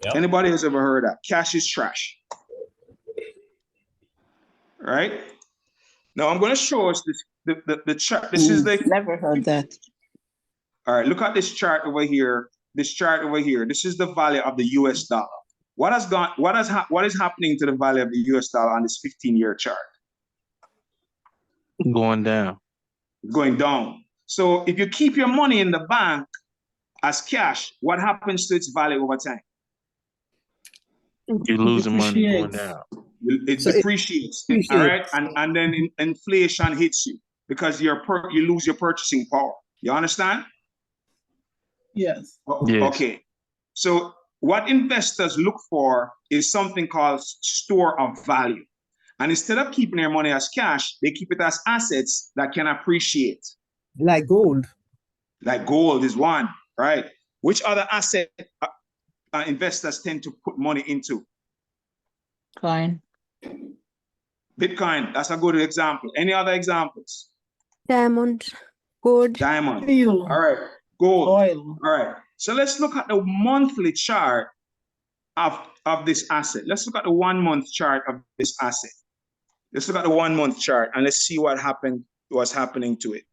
Yep. Anybody has ever heard that? Cash is trash. Right? Now I'm going to show us this the chart. This is the
never heard that.
All right, look at this chart over here. This chart over here. This is the value of the US dollar. What is happening to the value of the US dollar on this 15-year chart?
Going down.
Going down. So if you keep your money in the bank as cash, what happens to its value over time?
You're losing money going down.
It depreciates. All right, and then inflation hits you because you lose your purchasing power. You understand?
Yes.
Yes.
Okay. So what investors look for is something called store of value. And instead of keeping their money as cash, they keep it as assets that can appreciate.
Like gold.
Like gold is one, right? Which other asset investors tend to put money into?
Fine.
Bitcoin, that's a good example. Any other examples?
Diamond, gold.
Diamond.
Oil.
All right. Gold.
Oil.
All right. So let's look at the monthly chart of this asset. Let's look at the 1 month chart of this asset. Let's look at the 1 month chart and let's see what's happening to it.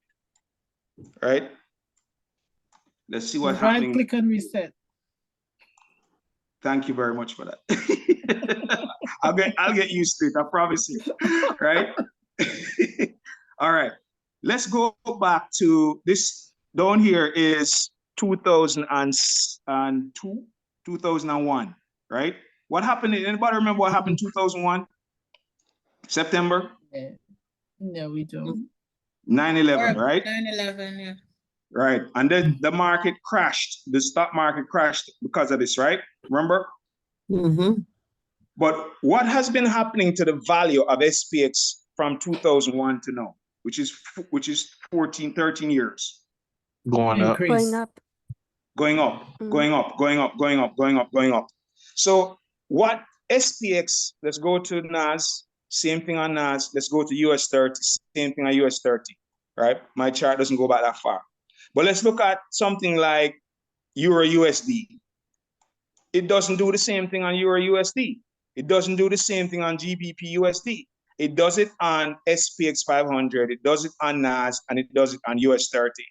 All right. Let's see what's happening.
Right click and reset.
Thank you very much for that. I'll get used to it, I promise you. Right? All right. Let's go back to this. Down here is 2002, 2001, right? What happened? Anybody remember what happened in 2001? September?
Yeah. No, we don't.
9/11, right?
9/11, yeah.
Right. And then the market crashed. The stock market crashed because of this, right? Remember?
Mm-hmm.
But what has been happening to the value of SPX from 2001 to now, which is 13 years?
Going up.
Going up.
Going up, going up, going up, going up, going up, going up. So what SPX, let's go to NAS, same thing on NAS. Let's go to US 30, same thing on US 30, right? My chart doesn't go back that far. But let's look at something like Euro USD. It doesn't do the same thing on Euro USD. It doesn't do the same thing on GBP USD. It does it on SPX 500. It does it on NAS, and it does it on US 30.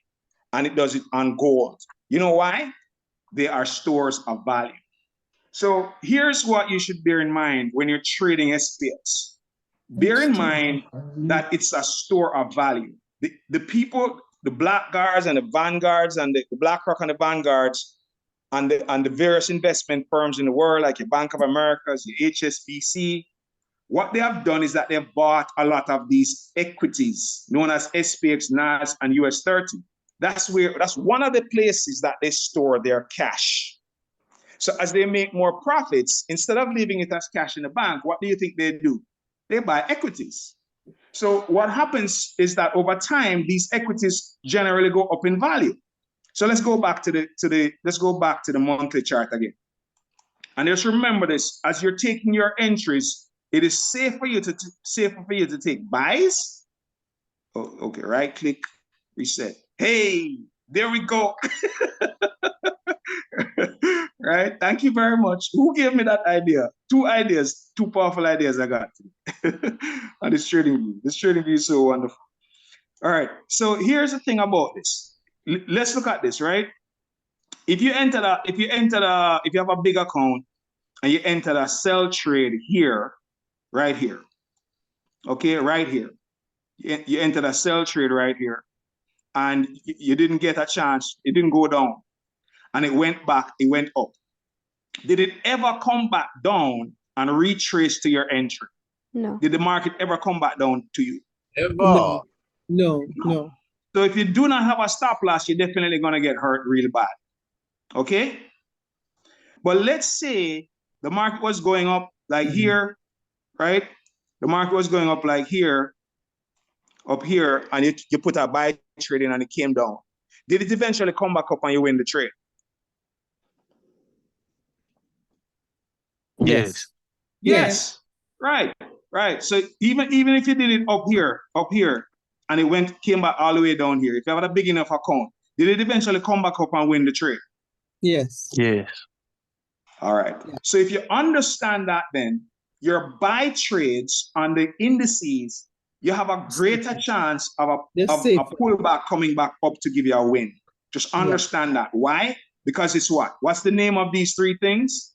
And it does it on gold. You know why? They are stores of value. So here's what you should bear in mind when you're trading SPX. Bear in mind that it's a store of value. The people, the Blackguards and the Vanguards and the BlackRock and the Vanguards and the various investment firms in the world, like your Bank of America, your HSBC, what they have done is that they've bought a lot of these equities known as SPX, NAS, and US 30. That's one of the places that they store their cash. So as they make more profits, instead of leaving it as cash in the bank, what do you think they do? They buy equities. So what happens is that over time, these equities generally go up in value. So let's go back to the monthly chart again. And just remember this: as you're taking your entries, it is safer for you to take buys. Oh, okay, right click, reset. Hey, there we go. Right? Thank you very much. Who gave me that idea? Two ideas, two powerful ideas I got. On this trading view. This trading view is so wonderful. All right. So here's the thing about this. Let's look at this, right? If you have a big account and you enter a sell trade here, right here. Okay, right here. You entered a sell trade right here, and you didn't get a chance. It didn't go down, and it went back. It went up. Did it ever come back down and retrace to your entry?
No.
Did the market ever come back down to you?
No. No.
So if you do not have a stop loss, you're definitely going to get hurt real bad. Okay? But let's say the market was going up like here, right? The market was going up like here, up here, and you put a buy trade in and it came down. Did it eventually come back up and you win the trade?
Yes.
Yes. Right. So even if you did it up here, and it came back all the way down here, if you have a big enough account, did it eventually come back up and win the trade?
Yes.
Yes.
All right. So if you understand that, then your buy trades on the indices, you have a greater chance of a pullback coming back up to give you a win. Just understand that. Why? Because it's what? What's the name of these three things?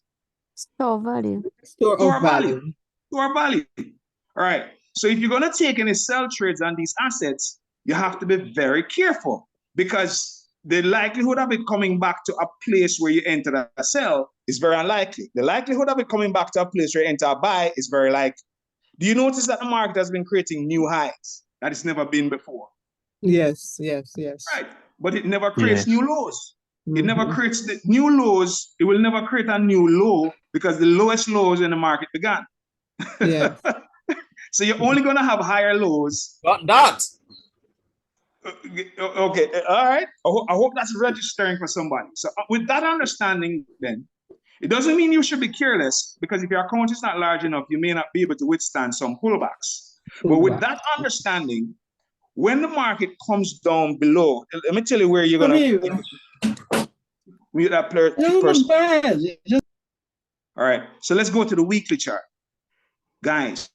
Store value.
Store value.
Store value. All right. So if you're going to take any sell trades on these assets, you have to be very careful, because the likelihood of it coming back to a place where you enter a sell is very unlikely. The likelihood of it coming back to a place where you enter a buy is very likely. Do you notice that the market has been creating new highs that it's never been before?
Yes.
Right. But it never creates new lows. It never creates the new lows. It will never create a new low because the lowest lows in the market began.
Yeah.
So you're only going to have higher lows.
Got that.
Okay. All right. I hope that's registering for somebody. So with that understanding, then, it doesn't mean you should be careless, because if your account is not large enough, you may not be able to withstand some pullbacks. But with that understanding, when the market comes down below, let me tell you where you're going to mute that person. All right. So let's go to the weekly chart. Guys,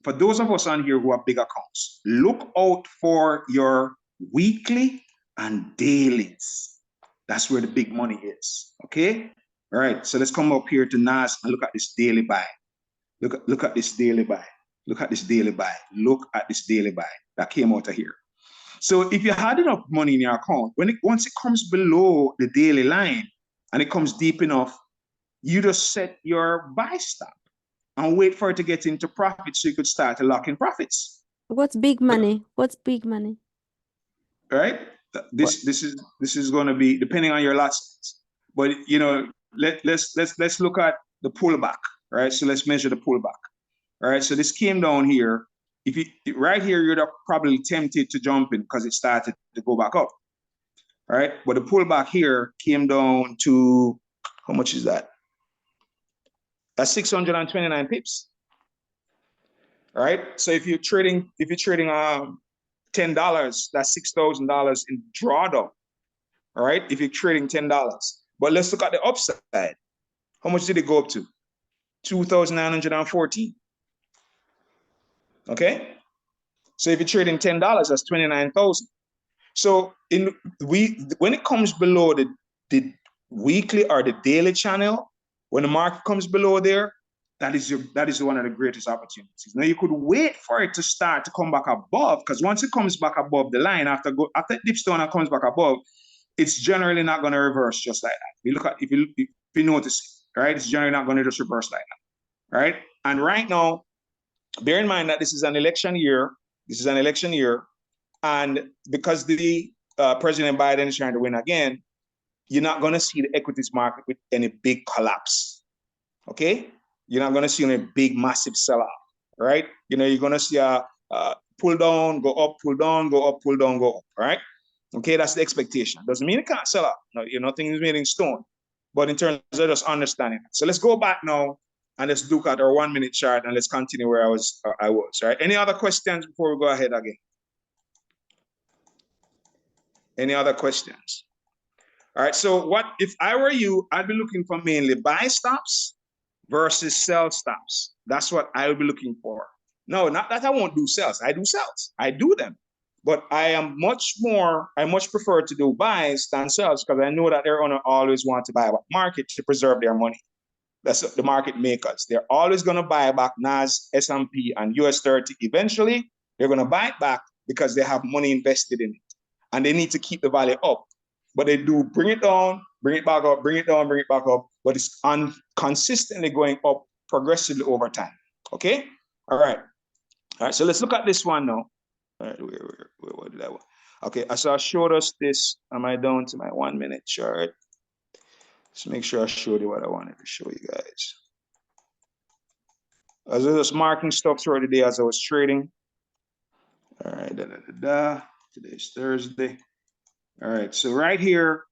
for those of us on here who have big accounts, look out for your weekly and dailies. That's where the big money is. Okay? All right. So let's come up here to NAS and look at this daily buy. Look at this daily buy. Look at this daily buy. Look at this daily buy that came out of here. So if you had enough money in your account, once it comes below the daily line and it comes deep enough, you just set your buy stop and wait for it to get into profit so you could start to lock in profits.
What's big money? What's big money?
Right? This is going to be depending on your lot size. But you know, let's look at the pullback, right? So let's measure the pullback. All right. So this came down here. If you right here, you're probably tempted to jump in because it started to go back up. All right. But the pullback here came down to how much is that? That's 629 pips. All right. So if you're trading $10, that's $6,000 in drawdown. All right. If you're trading $10. But let's look at the upside. How much did it go up to? 2,914. Okay. So if you're trading $10, that's 29,000. So when it comes below the weekly or the daily channel, when the market comes below there, that is one of the greatest opportunities. Now you could wait for it to start to come back above, because once it comes back above the line, after it dips down and comes back above, it's generally not going to reverse just like that. If you notice, right, it's generally not going to just reverse like that, right? And right now, bear in mind that this is an election year. And because the President Biden is trying to win again, you're not going to see the equities market with any big collapse. Okay? You're not going to see any big, massive sell-off, right? You know, you're going to see a pull down, go up, pull down, go up, pull down, go up, right? Okay, that's the expectation. Doesn't mean it can't sell out. No, nothing is made in stone. But in terms of just understanding. So let's go back now and let's look at our 1 minute chart and let's continue where I was, right? Any other questions before we go ahead again? Any other questions? All right, so what if I were you, I'd be looking for mainly buy stops versus sell stops. That's what I would be looking for. No, not that I won't do sales. I do sales. I do them. But I much prefer to do buys than sells because I know that they're going to always want to buy back market to preserve their money. That's the market makers. They're always going to buy back NAS, S&P, and US 30. Eventually, they're going to buy it back because they have money invested in it. And they need to keep the value up. But they do bring it down, bring it back up, bring it down, bring it back up. But it's consistently going up progressively over time. Okay? All right. All right, so let's look at this one now. All right, where did I want? Okay, so I showed us this. Am I down to my 1 minute chart? Let's make sure I showed you what I wanted to show you guys. I was just marking stuff throughout the day as I was trading. All right, Today's Thursday. All right, so right here,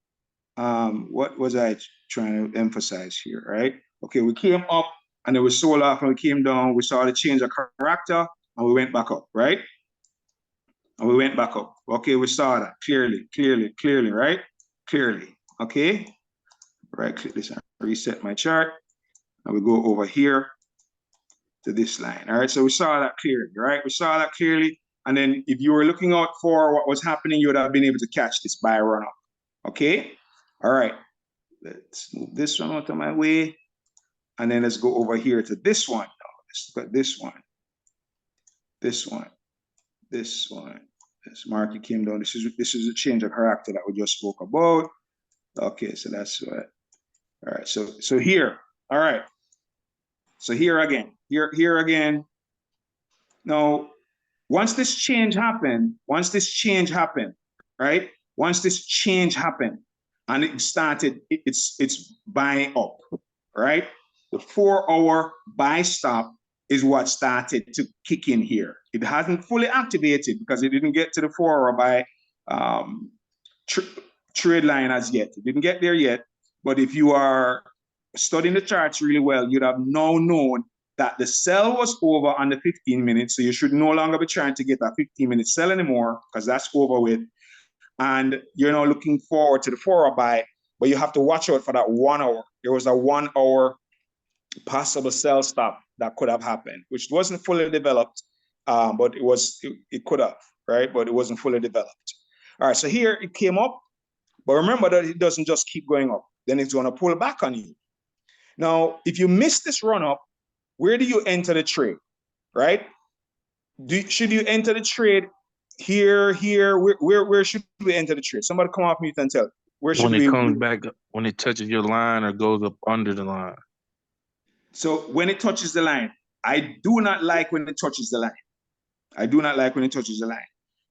what was I trying to emphasize here, right? Okay, we came up and it was sold off and we came down. We saw the change of character and we went back up, right? And we went back up. Okay, we saw that clearly, right? Clearly, okay? Right click this and reset my chart. And we go over here to this line. All right, so we saw that clearly, right? We saw that clearly. And then if you were looking out for what was happening, you would have been able to catch this buy run up. Okay? All right. Let's move this one out of my way. And then let's go over here to this one. Let's look at this one. This one. This one. This market came down. This is a change of character that we just spoke about. Okay, so that's what. All right, so here. All right. So here again. Here again. Now, once this change happened, right? Once this change happened and it started, it's buying up, right? The 4-hour buy stop is what started to kick in here. It hasn't fully activated because it didn't get to the 4-hour buy trade line as yet. It didn't get there yet. But if you are studying the charts really well, you'd have now known that the sell was over on the 15 minutes. So you should no longer be trying to get a 15-minute sell anymore because that's over with. And you're now looking forward to the 4-hour buy, but you have to watch out for that 1 hour. There was a 1 hour possible sell stop that could have happened, which wasn't fully developed, but it could have, right? But it wasn't fully developed. All right, so here it came up, but remember that it doesn't just keep going up. Then it's going to pull back on you. Now, if you miss this run up, where do you enter the trade, right? Should you enter the trade here? Where should we enter the trade? Somebody come off mute and tell. Where should
when it comes back up, when it touches your line or goes up under the line?
So when it touches the line, I do not like when it touches the line. I do not like when it touches the line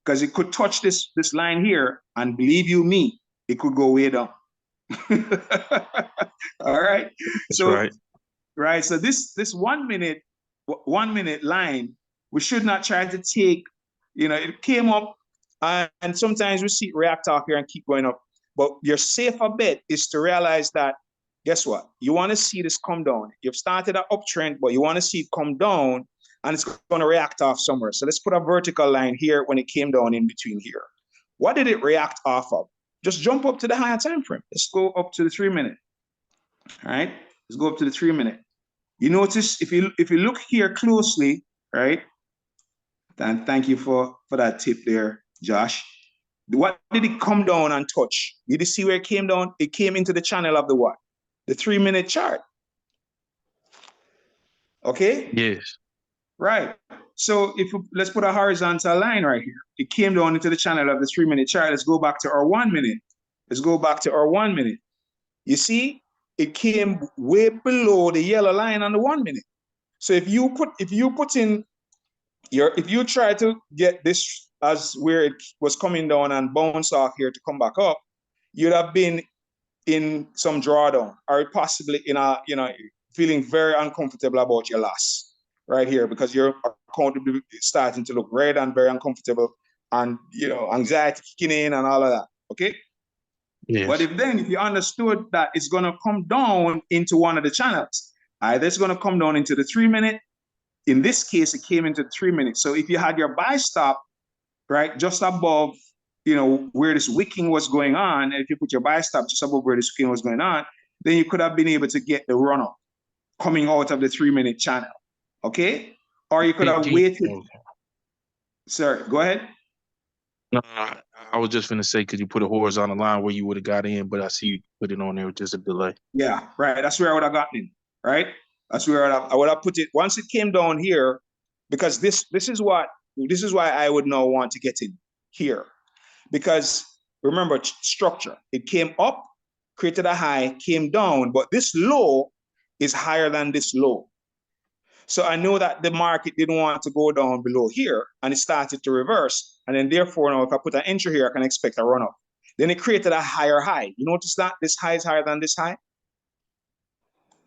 because it could touch this line here, and believe you me, it could go way down. All right.
That's right.
Right. So this 1 minute line, we should not try to take, it came up and sometimes we see it react off here and keep going up. But your safer bet is to realize that, guess what? You want to see this come down. You've started an uptrend, but you want to see it come down and it's going to react off somewhere. So let's put a vertical line here when it came down in between here. What did it react off of? Just jump up to the higher time frame. Let's go up to the 3 minute. All right. Let's go up to the 3 minute. You notice if you look here closely, right? And thank you for that tip there, Josh. What did it come down and touch? Did you see where it came down? It came into the channel of the what? The 3 minute chart. Okay?
Yes.
Right. So let's put a horizontal line right here. It came down into the channel of the 3 minute chart. Let's go back to our 1 minute. Let's go back to our 1 minute. You see, it came way below the yellow line on the 1 minute. So if you try to get this as where it was coming down and bounce off here to come back up, you'd have been in some drawdown or possibly in feeling very uncomfortable about your loss, right here, because your account will be starting to look red and very uncomfortable, and anxiety kicking in and all of that. Okay.
Yes.
But if you understood that it's gonna come down into one of the channels, either it's gonna come down into the 3 minute. In this case, it came into the 3 minutes. So if you had your buy stop right just above, where this wicking was going on, and if you put your buy stop just above where this wicking was going on, then you could have been able to get the run up coming out of the 3 minute channel. Okay? Or you could have waited.
Okay.
Sorry, go ahead.
No, I was just gonna say, because you put a horizontal line where you would have got in, but I see you put it on there with just a delay.
Yeah, right. That's where I would have gotten in, right? That's where I would have put it once it came down here, because this is why I would now want to get in here, because remember structure. It came up, created a high, came down, but this low is higher than this low. So I know that the market didn't want to go down below here, and it started to reverse. And then therefore, now if I put an entry here, I can expect a run up. Then it created a higher high. You notice that this high is higher than this high?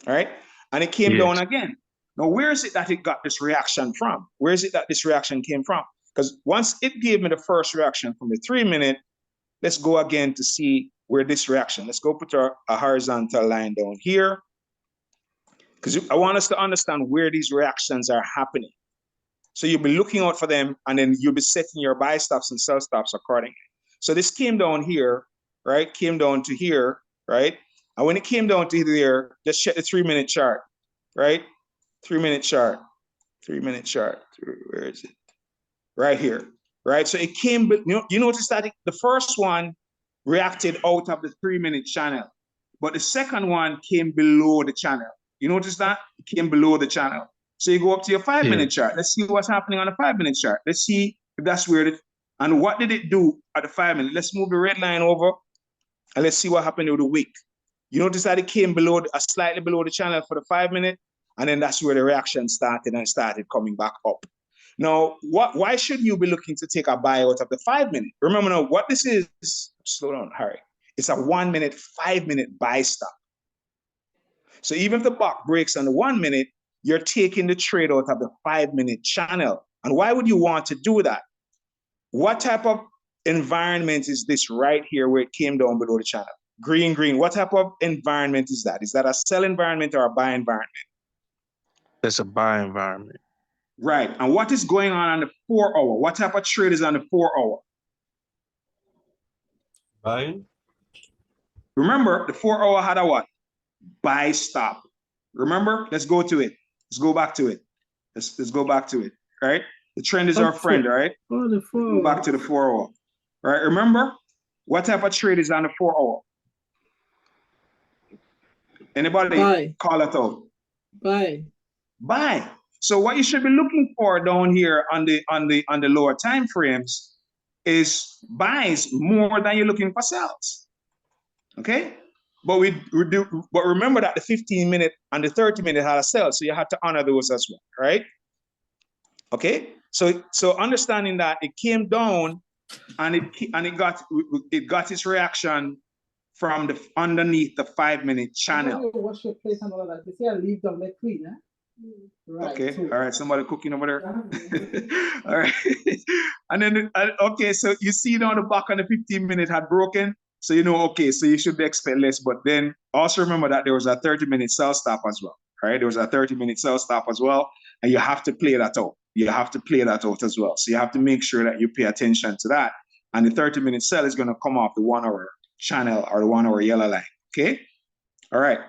All right. And it came down again. Now, where is it that it got this reaction from? Where is it that this reaction came from? Because once it gave me the first reaction from the 3 minute, let's go again to see where this reaction. Let's go put a horizontal line down here, because I want us to understand where these reactions are happening. So you'll be looking out for them, and then you'll be setting your buy stops and sell stops accordingly. So this came down here, right? Came down to here, right? And when it came down to there, just check the 3 minute chart, right? 3 minute chart, 3 minute chart. Where is it? Right here, right? So it came, you notice that the first one reacted out of the 3 minute channel, but the second one came below the channel. You notice that? It came below the channel. So you go up to your 5 minute chart. Let's see what's happening on the 5 minute chart. Let's see if that's where it, and what did it do at the 5 minute? Let's move the red line over, and let's see what happened with the wick. You notice that it came below, slightly below the channel for the 5 minute, and then that's where the reaction started and started coming back up. Now, why should you be looking to take a buy out of the 5 minute? Remember now, what this is, slow down, Harry. It's a 1 minute, 5 minute buy stop. So even if the buck breaks on the 1 minute, you're taking the trade out of the 5 minute channel. And why would you want to do that? What type of environment is this right here where it came down below the channel? Green, green. What type of environment is that? Is that a sell environment or a buy environment?
That's a buy environment.
Right. And what is going on the 4 hour? What type of trade is on the 4 hour?
Buying.
Remember, the 4 hour had a what? Buy stop. Remember? Let's go to it. Let's go back to it. Let's go back to it. Right? The trend is our friend, right?
Oh, the 4 hour.
Go back to the 4 hour. Right? Remember? What type of trade is on the 4 hour? Anybody
Buy.
call it out?
Buy.
Buy. So what you should be looking for down here on the lower time frames is buys more than you're looking for sells. Okay? But but remember that the 15 minute and the 30 minute had a sell, so you have to honor those as well, right? Okay? So understanding that it came down and it got its reaction from the underneath the 5 minute channel.
Wash your place and all that. You see, I leave them like clean, eh? Right,
okay,
so.
all right, somebody cooking over there. All right. And then, okay, so you see now the back on the 15 minute had broken. So you know, okay, so you should expect less. But then also remember that there was a 30 minute sell stop as well, right? There was a 30 minute sell stop as well. And you have to play that out. You have to play that out as well. So you have to make sure that you pay attention to that. And the 30 minute sell is going to come off the 1 hour channel or the 1 hour yellow line, okay? All right.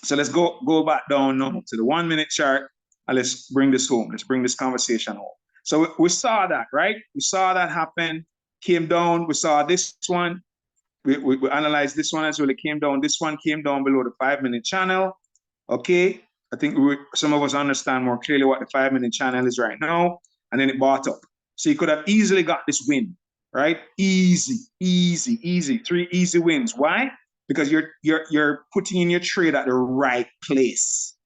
So let's go back down now to the 1 minute chart, and let's bring this home. Let's bring this conversation home. So we saw that, right? We saw that happen, came down. We saw this one. We analyzed this one as well. It came down. This one came down below the 5 minute channel. Okay. I think some of us understand more clearly what the 5 minute channel is right now. And then it bought up. So you could have easily got this win, right? Easy. 3 easy wins. Why? Because you're putting in your trade at the right place,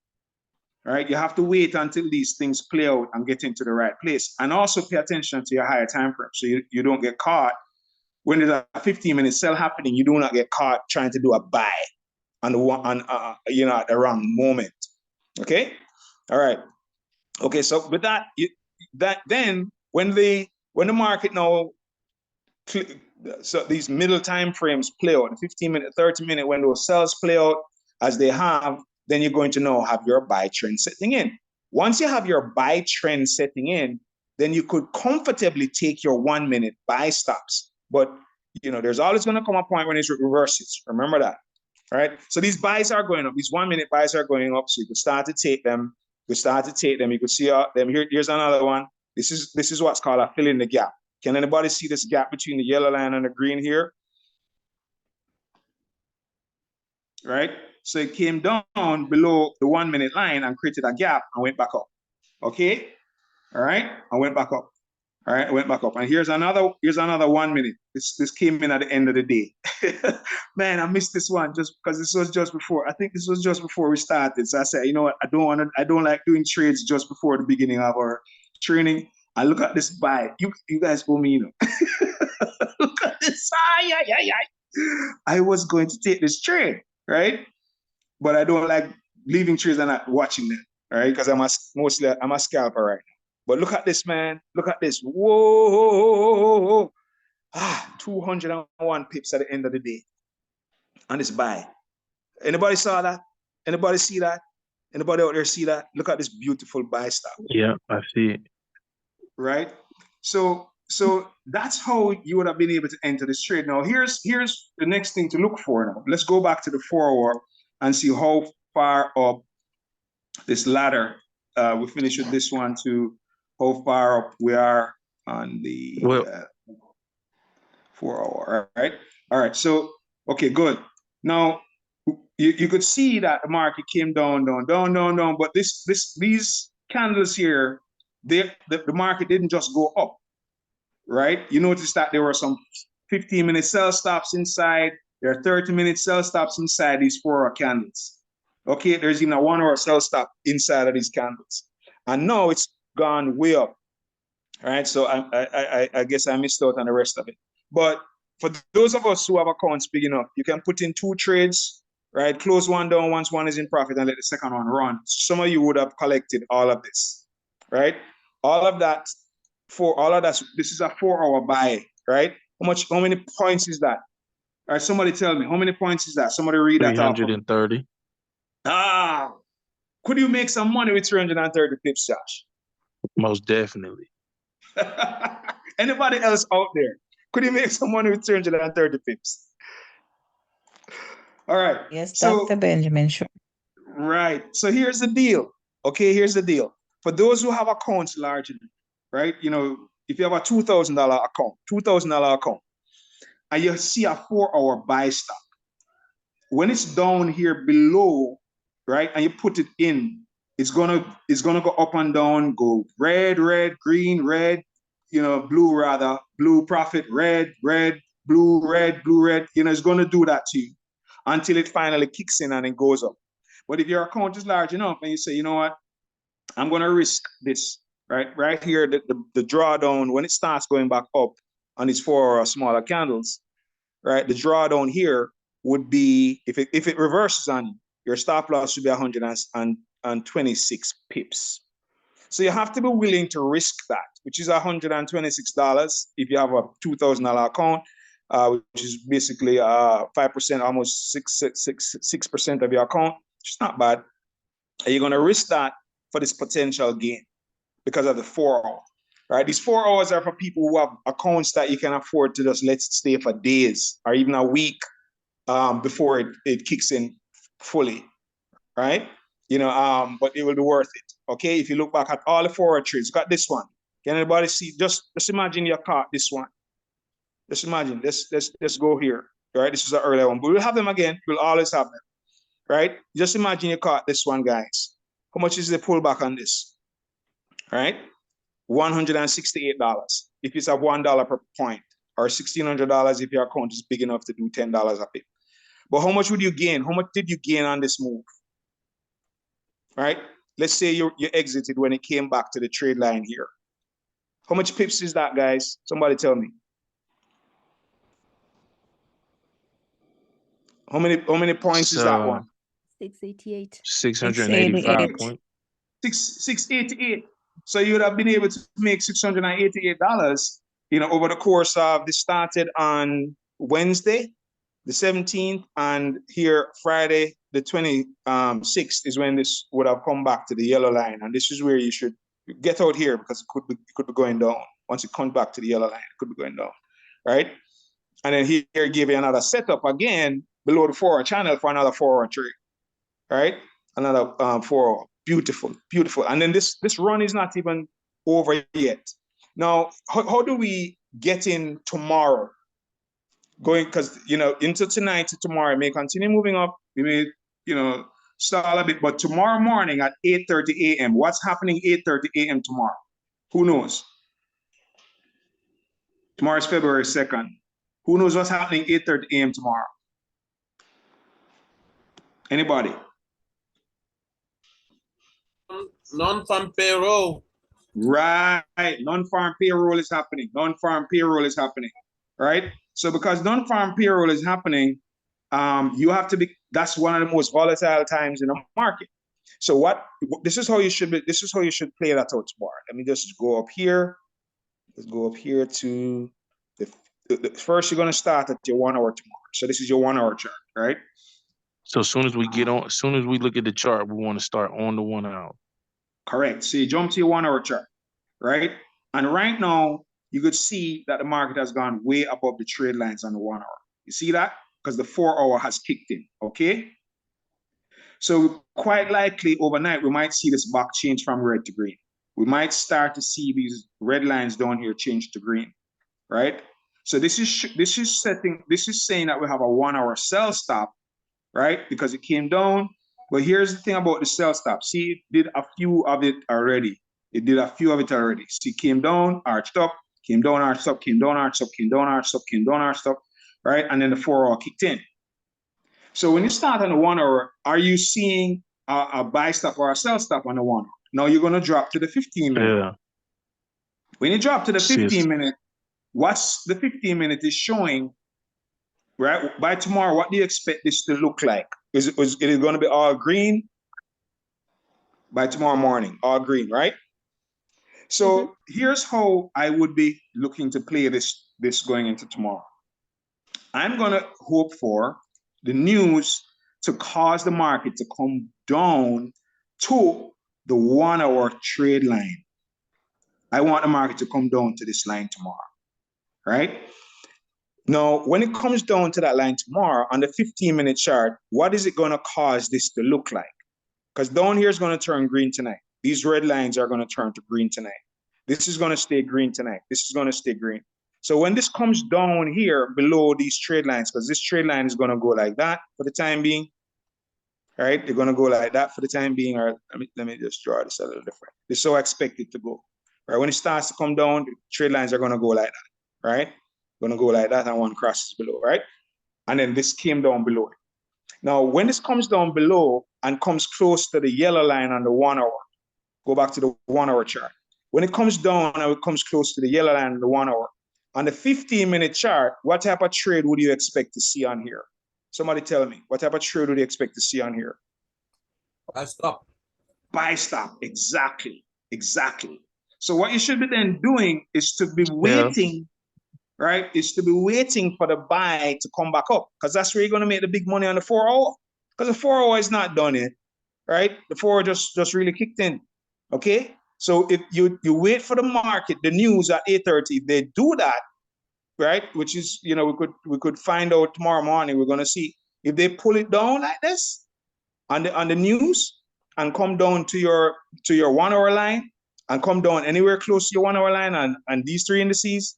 right? You have to wait until these things play out and get into the right place, and also pay attention to your higher time frame, so you don't get caught when there's a 15 minute sell happening. You do not get caught trying to do a buy at the wrong moment. Okay, all right. Okay, so with that, then when the market now, so these middle time frames play out, the 15-minute, 30-minute, when those cells play out as they have, then you're going to now have your buy trend setting in. Once you have your buy trend setting in, then you could comfortably take your 1-minute buy stops. But there's always going to come a point when it reverses. Remember that. All right. So these buys are going up. These 1-minute buys are going up. So you could start to take them. You could see them. Here's another one. This is what's called a fill in the gap. Can anybody see this gap between the yellow line and the green here? Right. So it came down below the 1-minute line and created a gap and went back up. Okay. All right. I went back up. All right, I went back up. And here's another 1 minute. This came in at the end of the day. Man, I missed this one just because this was just before. I think this was just before we started. So I said, you know what? I don't like doing trades just before the beginning of our training. I look at this buy. You guys owe me, Look at this. I was going to take this trade, right? But I don't like leaving trades and not watching them, all right? Because I'm a scalper right now. But look at this, man. Look at this. Whoa. 201 pips at the end of the day on this buy. Anybody saw that? Anybody see that? Anybody out there see that? Look at this beautiful buy stop.
Yeah, I see it.
Right? So that's how you would have been able to enter this trade. Now, here's the next thing to look for now. Let's go back to the 4-hour and see how far up this ladder. We finish with this one to how far up we are on the 4-hour. All right. So, okay, good. Now, you could see that the market came down. But these candles here, the market didn't just go up, right? You notice that there were some 15-minute sell stops inside. There are 30-minute sell stops inside these 4-hour candles. Okay, there's even a 1-hour sell stop inside of these candles. And now it's gone way up. All right, so I guess I missed out on the rest of it. But for those of us who have accounts big enough, you can put in 2 trades, right? Close one down once one is in profit and let the second one run. Some of you would have collected all of this, right? All of that, this is a 4-hour buy, right? How many points is that? All right, somebody tell me, how many points is that? Somebody read that off.
330.
Could you make some money with 330 pips, Josh?
Most definitely.
Anybody else out there? Could you make some money with 330 pips? All right.
Yes,
so,
Dr. Benjamin, sure.
Right. So here's the deal. Okay, here's the deal. For those who have accounts larger, right? If you have a $2,000 account, and you see a 4-hour buy stop, when it's down here below, right, and you put it in, it's gonna go up and down, go red, green, red, blue rather, blue profit, red, blue, red. It's gonna do that to you until it finally kicks in and it goes up. But if your account is large enough and you say, you know what, I'm gonna risk this, right here, the drawdown, when it starts going back up on these 4 smaller candles, right, the drawdown here would be, if it reverses on you, your stop loss should be 126 pips. So you have to be willing to risk that, which is $126 if you have a $2,000 account, which is basically 5%, almost 6% of your account. It's not bad. And you're going to risk that for this potential gain because of the 4-hour. Right? These 4 hours are for people who have accounts that you can afford to just let it stay for days or even a week before it kicks in fully. Right? But it will be worth it. Okay, if you look back at all the 4-hour trades, got this one. Can anybody see? Just imagine you caught this one. Just imagine. Let's go here. Right, this is an earlier one, but we'll have them again. We'll always have them. Right? Just imagine you caught this one, guys. How much is the pullback on this? Right? $168 if it's at $1 per point, or $1,600 if your account is big enough to do $10 a pip. But how much would you gain? How much did you gain on this move? Right? Let's say you exited when it came back to the trade line here. How much pips is that, guys? Somebody tell me. How many points is that one?
688.
685 points.
688. So you would have been able to make $688, over the course of this started on Wednesday, the 17th, and here Friday, the 26th is when this would have come back to the yellow line. And this is where you should get out here because it could be going down. Once it comes back to the yellow line, it could be going down, right? And then here give you another setup again below the 4-hour channel for another 4-hour trade, right? Another 4-hour. Beautiful, beautiful. And then this run is not even over yet. Now, how do we get in tomorrow? Going, because, into tonight to tomorrow, it may continue moving up. We may, stall a bit. But tomorrow morning at 8:30 a.m., what's happening 8:30 a.m. tomorrow? Who knows? Tomorrow is February 2nd. Who knows what's happening 8:30 a.m. tomorrow? Anybody?
Non-farm payroll.
Right. Non-farm payroll is happening. Non-farm payroll is happening. Right? So because non-farm payroll is happening, you have to be, that's one of the most volatile times in the market. So this is how you should play that out tomorrow. Let me just go up here. Let's go up here to first you're going to start at your 1 hour tomorrow. So this is your 1 hour chart, right?
So as soon as we look at the chart, we want to start on the 1 hour.
Correct. So you jump to your 1 hour chart, right? And right now, you could see that the market has gone way above the trade lines on the 1 hour. You see that? Because the 4 hour has kicked in, okay? So quite likely overnight, we might see this box change from red to green. We might start to see these red lines down here change to green, right? So this is saying that we have a 1 hour sell stop, right? Because it came down. But here's the thing about the sell stop. See, it did a few of it already. So it came down, arched up, came down, arched up, came down, arched up, came down, arched up, came down, arched up, right? And then the 4 hour kicked in. So when you start on the 1 hour, are you seeing a buy stop or a sell stop on the 1 hour? Now you're going to drop to the 15 minute.
Yeah.
When you drop to the 15 minute, what's the 15 minute is showing, right? By tomorrow, what do you expect this to look like? Is it going to be all green? By tomorrow morning, all green, right? So here's how I would be looking to play this going into tomorrow. I'm going to hope for the news to cause the market to come down to the 1 hour trade line. I want the market to come down to this line tomorrow, right? Now, when it comes down to that line tomorrow on the 15-minute chart, what is it going to cause this to look like? Because down here is going to turn green tonight. These red lines are going to turn to green tonight. This is going to stay green tonight. This is going to stay green. So when this comes down here below these trade lines, because this trade line is going to go like that for the time being, right? They're going to go like that for the time being. Or let me just draw this a little different. This is so I expect it to go. Right? When it starts to come down, the trade lines are going to go like that, right? Going to go like that and one crosses below, right? And then this came down below it. Now, when this comes down below and comes close to the yellow line on the 1 hour, go back to the 1 hour chart. When it comes down and it comes close to the yellow line on the 1 hour, on the 15-minute chart, what type of trade would you expect to see on here? Somebody tell me, what type of trade would you expect to see on here?
Buy stop.
Buy stop, exactly. So what you should be then doing is to be waiting, right? Is to be waiting for the buy to come back up, because that's where you're going to make the big money on the 4 hour. Because the 4 hour is not done yet, right? The 4 hour just really kicked in, okay? So if you wait for the market, the news at 8:30, if they do that, right? Which is, we could find out tomorrow morning. We're going to see if they pull it down like this on the news and come down to your 1 hour line and come down anywhere close to your 1 hour line and these three indices.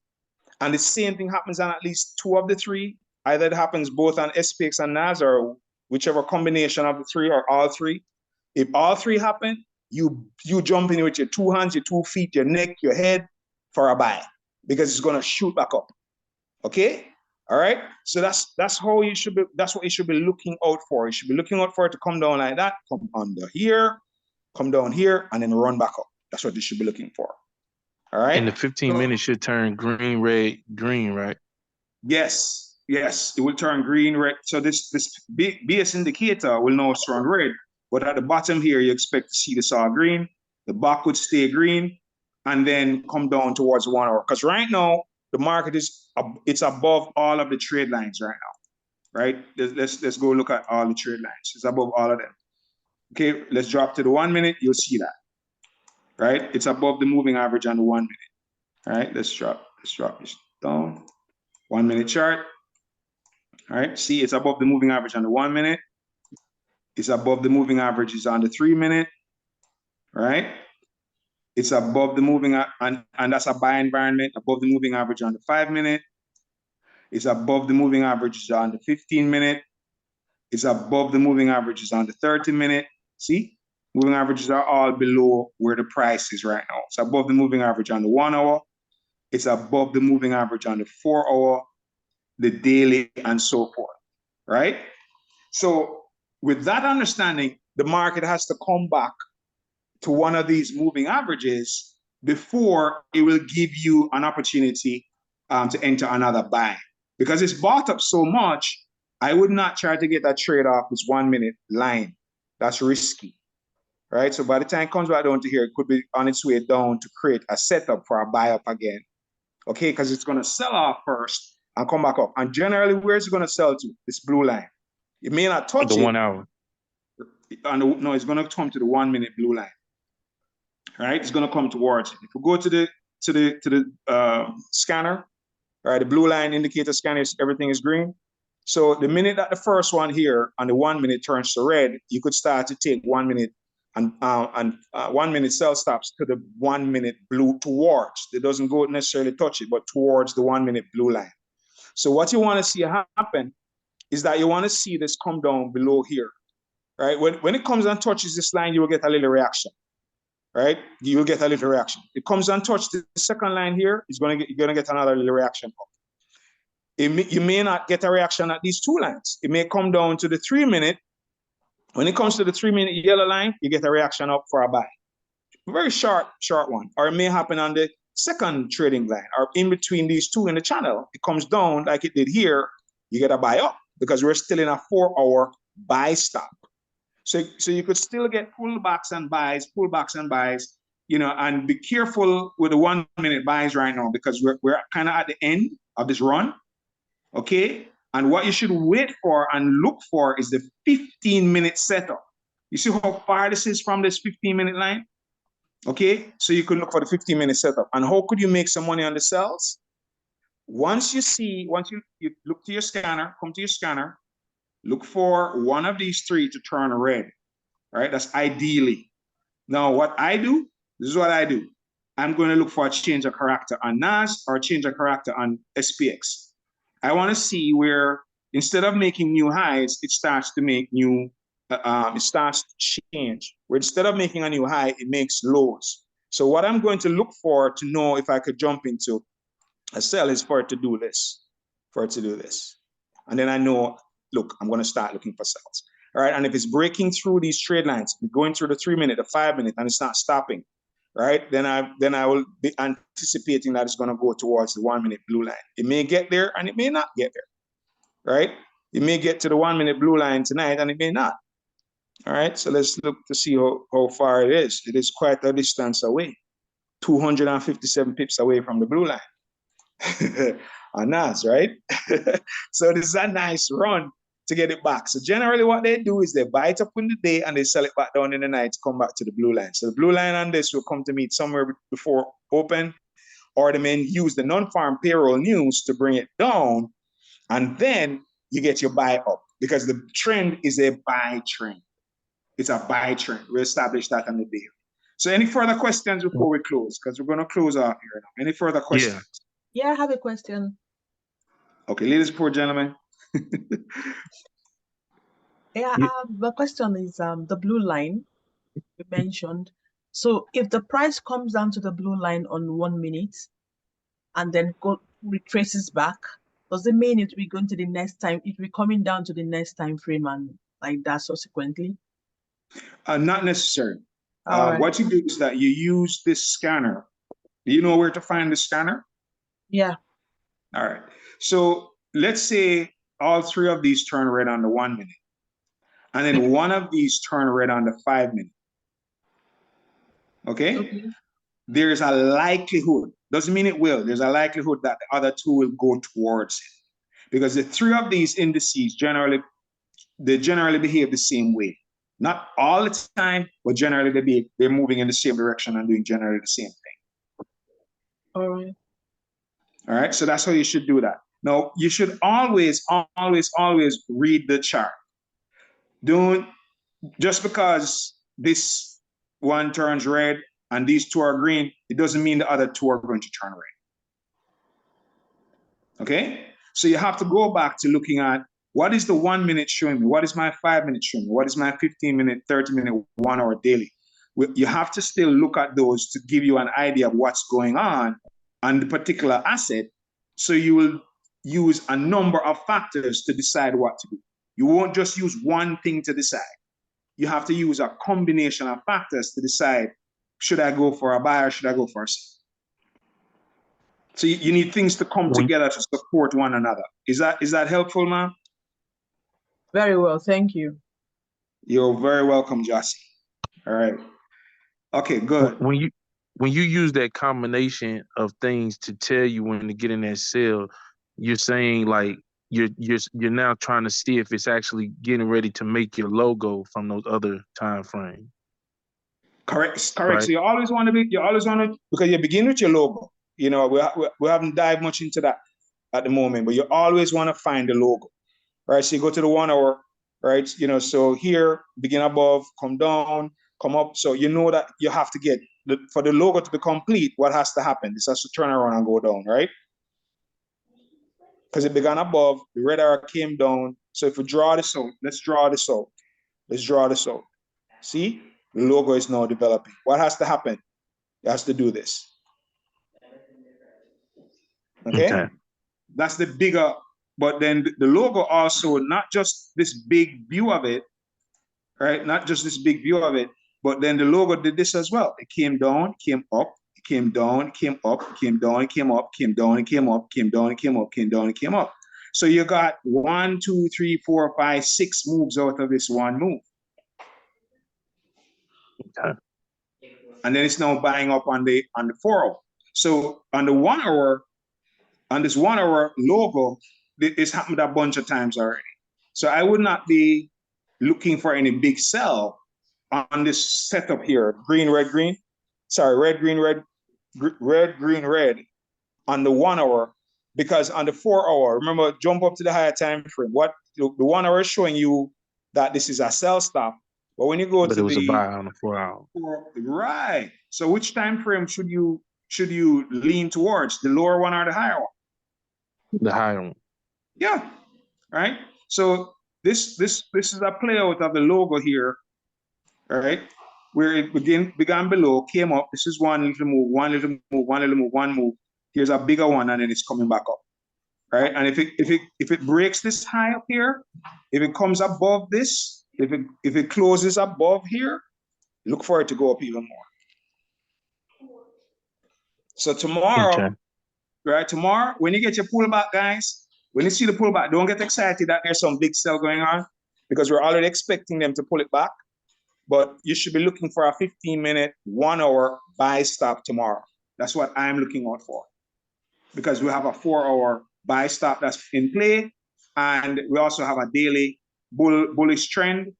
And the same thing happens on at least 2 of the 3. Either it happens both on SPX and NAS or whichever combination of the 3 or all 3. If all 3 happen, you jump in with your 2 hands, your 2 feet, your neck, your head for a buy, because it's going to shoot back up. Okay? All right? So that's how you should be, that's what you should be looking out for. You should be looking out for it to come down like that, come under here, come down here, and then run back up. That's what you should be looking for. All right?
And the 15 minutes should turn green, red, green, right?
Yes, it will turn green, red. So this BS indicator will now turn red. But at the bottom here, you expect to see this all green. the back would stay green, and then come down towards 1 hour. Because right now, the market is it's above all of the trade lines right now, right? Let's go look at all the trade lines. It's above all of them. Okay, let's drop to the 1 minute. You'll see that, right? It's above the moving average on the 1 minute. All right, let's drop this down. 1 minute chart. All right, see, it's above the moving average on the 1 minute. It's above the moving averages on the 3 minute, right? It's above the moving, and that's a buy environment, above the moving average on the 5 minute. It's above the moving averages on the 15 minute. It's above the moving averages on the 30 minute. See, moving averages are all below where the price is right now. It's above the moving average on the 1 hour. It's above the moving average on the 4 hour, the daily, and so forth, right? So with that understanding, the market has to come back to one of these moving averages before it will give you an opportunity to enter another buy. Because it's bought up so much, I would not try to get that trade off this 1 minute line. That's risky, right? So by the time it comes back down to here, it could be on its way down to create a setup for a buy up again, okay? Because it's going to sell off first and come back up. And generally, where's it going to sell to? This blue line. It may not touch
The
it.
1 hour.
No, it's going to come to the 1 minute blue line. All right, it's going to come towards it. If we go to the scanner, all right, the blue line indicator scanner, everything is green. So the minute that the first one here on the 1 minute turns to red, you could start to take 1 minute and 1 minute sell stops to the 1 minute blue towards. It doesn't go necessarily touch it, but towards the 1 minute blue line. So what you want to see happen is that you want to see this come down below here, right? When it comes and touches this line, you will get a little reaction, right? You'll get a little reaction. It comes and touches the second line here, you're gonna get another little reaction. You may not get a reaction at these 2 lines. It may come down to the 3 minute. When it comes to the 3 minute yellow line, you get a reaction up for a buy. Very short one. Or it may happen on the second trading line, or in between these two in the channel. It comes down like it did here, you get a buy up because we're still in a 4 hour buy stop. So you could still get pullbacks and buys, you know, and be careful with the 1 minute buys right now because we're kind of at the end of this run, okay? And what you should wait for and look for is the 15-minute setup. You see how far this is from this 15-minute line? Okay, so you can look for the 15-minute setup. And how could you make some money on the sells? Once you look to your scanner, come to your scanner, look for one of these 3 to turn red, right? That's ideally. Now, what I do, this is what I do. I'm going to look for a change of character on NAS or a change of character on SPX. I want to see where instead of making new highs, it starts to make new, it starts to change. Where instead of making a new high, it makes lows. So what I'm going to look for to know if I could jump into a sell is for it to do this, And then I know, look, I'm going to start looking for sells. All right, and if it's breaking through these trade lines, going through the 3 minute, the 5 minute, and it's not stopping, right? Then I will be anticipating that it's going to go towards the 1 minute blue line. It may get there and it may not get there, right? It may get to the 1 minute blue line tonight and it may not. All right, so let's look to see how far it is. It is quite a distance away, 257 pips away from the blue line. On NAS, right? So this is a nice run to get it back. So generally what they do is they buy it up in the day and they sell it back down in the night to come back to the blue line. So the blue line on this will come to meet somewhere before open, or they may use the non-farm payroll news to bring it down, and then you get your buy up because the trend is a buy trend. It's a buy trend. We established that on the day. So any further questions before we close? Because we're going to close out here now. Any further questions?
Yeah, I have a question.
Okay, ladies, poor gentlemen.
Yeah, the question is the blue line you mentioned. So if the price comes down to the blue line on 1 minute and then retraces back, does it mean it will be going to the next time? It will be coming down to the next time frame and like that subsequently?
Not necessarily.
Right.
What you do is that you use this scanner. Do you know where to find the scanner?
Yeah.
All right. So let's say all 3 of these turn red on the 1 minute. And then one of these turn red on the 5 minute. Okay? There is a likelihood, doesn't mean it will, there's a likelihood that the other two will go towards it. Because the three of these indices generally behave the same way. Not all the time, but generally they're moving in the same direction and doing generally the same thing.
All right.
All right, so that's how you should do that. Now, you should always read the chart. Don't, just because this one turns red and these two are green, it doesn't mean the other two are going to turn red. Okay? So you have to go back to looking at what is the 1 minute showing me? What is my 5 minute showing me? What is my 15-minute, 30-minute, 1 hour daily? You have to still look at those to give you an idea of what's going on the particular asset. So you will use a number of factors to decide what to do. You won't just use one thing to decide. You have to use a combination of factors to decide, should I go for a buy or should I go for a sell? So you need things to come together to support one another. Is that helpful, ma'am?
Very well, thank you.
You're very welcome, Jossie. All right. Okay, good.
When you use that combination of things to tell you when to get in that sale, you're saying like you're now trying to see if it's actually getting ready to make your logo from those other time frames.
Correct.
Right.
So you always want to, because you begin with your logo. You know, we haven't dived much into that at the moment, but you always want to find the logo, right? So you go to the 1 hour, right? You know, so here, begin above, come down, come up. So you know that you have to get, for the logo to be complete, what has to happen? This has to turn around and go down, right? Because it began above, the red arrow came down. So if we draw this out, let's draw this out. Let's draw this out. See, the logo is now developing. What has to happen? It has to do this. Okay? That's the bigger, but then the logo also, not just this big view of it, right? Not just this big view of it, but then the logo did this as well. It came down, came up, it came down, came up, came down, it came up, came down, it came up, came down, it came up, came down, it came up. So you got 1, 2, 3, 4, 5, 6 moves out of this one move. Okay. And then it's now buying up on the 4 hour. So on the 1 hour, on this 1 hour logo, it's happened a bunch of times already. So I would not be looking for any big sell on this setup here. Green, red, green. Sorry, red, green, red, red, green, red on the 1 hour, because on the 4 hour, remember, jump up to the higher time frame. What the 1 hour is showing you that this is a sell stop. But when you go to
it was a buy on the 4 hour.
Right. So which time frame should you lean towards? The lower one or the higher one?
The higher one.
Yeah. Right. So this is a play out of the logo here, right? Where it began below, came up. This is one little move, one little move, one little move, one move. Here's a bigger one, and then it's coming back up. Right. And if it breaks this high up here, if it comes above this, if it closes above here, look for it to go up even more. So tomorrow, right? Tomorrow, when you get your pullback, guys, when you see the pullback, don't get excited that there's some big sell going on, because we're already expecting them to pull it back. But you should be looking for a 15-minute, 1 hour buy stop tomorrow. That's what I'm looking out for, because we have a 4 hour buy stop that's in play, and we also have a daily bullish trend,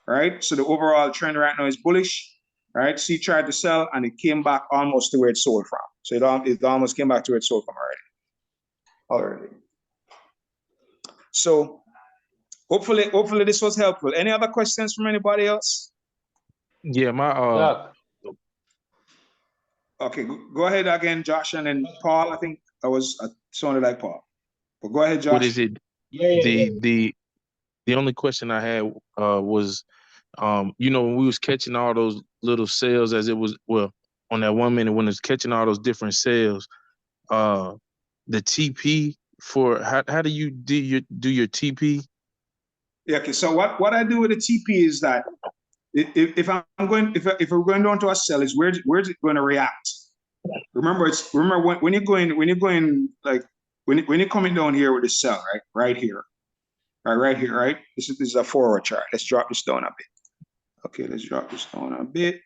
right? So the overall trend right now is bullish, right? C tried to sell and it came back almost to where it sold from. So it almost came back to where it sold from already. So hopefully this was helpful. Any other questions from anybody else?
Yeah,
Okay, go ahead again, Josh, and then Paul. I think I sounded like Paul. But go ahead, Josh.
What is it? The only question I had was, you know, when we was catching all those little sales as it was, well, on that 1 minute when it's catching all those different sales, the TP for how do you do your TP?
Yeah. Okay. So what I do with the TP is that if we're going down to a sell, is where's it going to react? Remember when you're going like when you're coming down here with the sell, right here. Right here, right? This is a 4 hour chart. Let's drop this down a bit. Okay, let's drop this down a bit.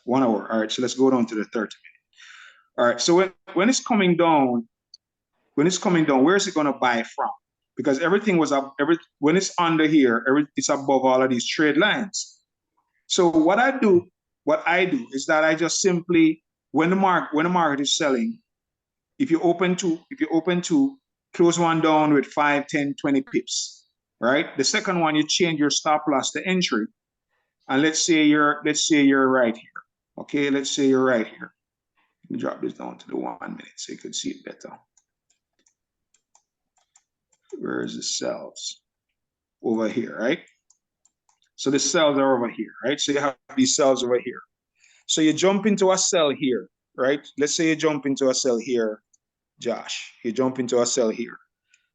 1 hour. All right, so let's go down to the 30 minute. All right, so when it's coming down, where is it going to buy from? Because everything was up, when it's under here, it's above all of these trade lines. So what I do is that I just simply, when the market is selling, if you open to close one down with 5, 10, 20 pips, right? The second one, you change your stop loss to entry. And let's say you're right here. Okay, let's say you're right here. Let me drop this down to the 1 minute so you can see it better. Where is the cells? Over here, right? So the cells are over here, right? So you have these cells over here. So you jump into a cell here, right? Let's say you jump into a cell here, Josh. You jump into a cell here.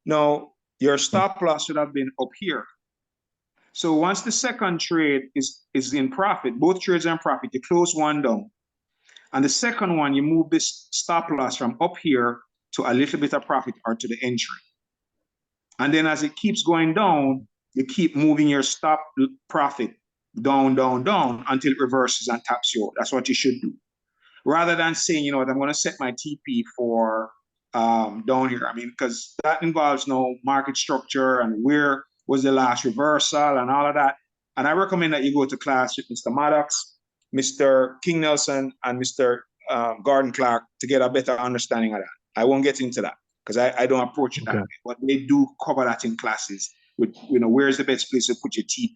Now, your stop loss should have been up here. So once the second trade is in profit, both trades are in profit, you close one down. And the second one, you move this stop loss from up here to a little bit of profit or to the entry. And then as it keeps going down, you keep moving your stop profit down, down, down until it reverses and taps you out. That's what you should do. Rather than saying, you know what, I'm going to set my TP for down here. I mean, because that involves no market structure and where was the last reversal and all of that. And I recommend that you go to class with Mr. Maddox, Mr. King Nelson, and Mr. Gordon Clark to get a better understanding of that. I won't get into that because I don't approach it that way. But they do cover that in classes with, you know, where's the best place to put your TP.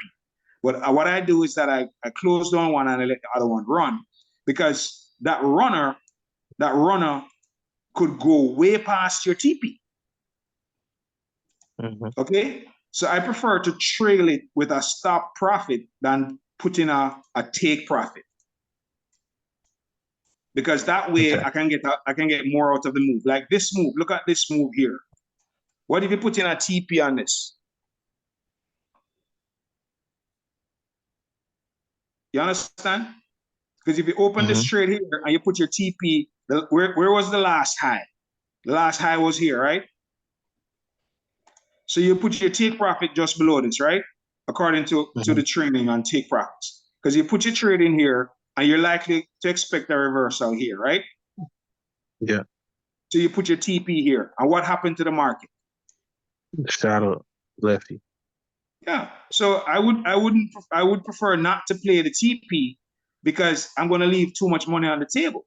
But what I do is that I close down one and I let the other one run, because that runner could go way past your TP. Okay? So I prefer to trail it with a stop profit than put in a take profit. Because that way I can get more out of the move. Like this move, look at this move here. What if you put in a TP on this? You understand? Because if you open this trade here and you put your TP, where was the last high? The last high was here, right? So you put your take profit just below this, right? According to the training on take profits. Because you put your trade in here and you're likely to expect a reversal here, right?
Yeah.
So you put your TP here. And what happened to the market?
Shadow lefty.
Yeah. So I would prefer not to play the TP because I'm going to leave too much money on the table.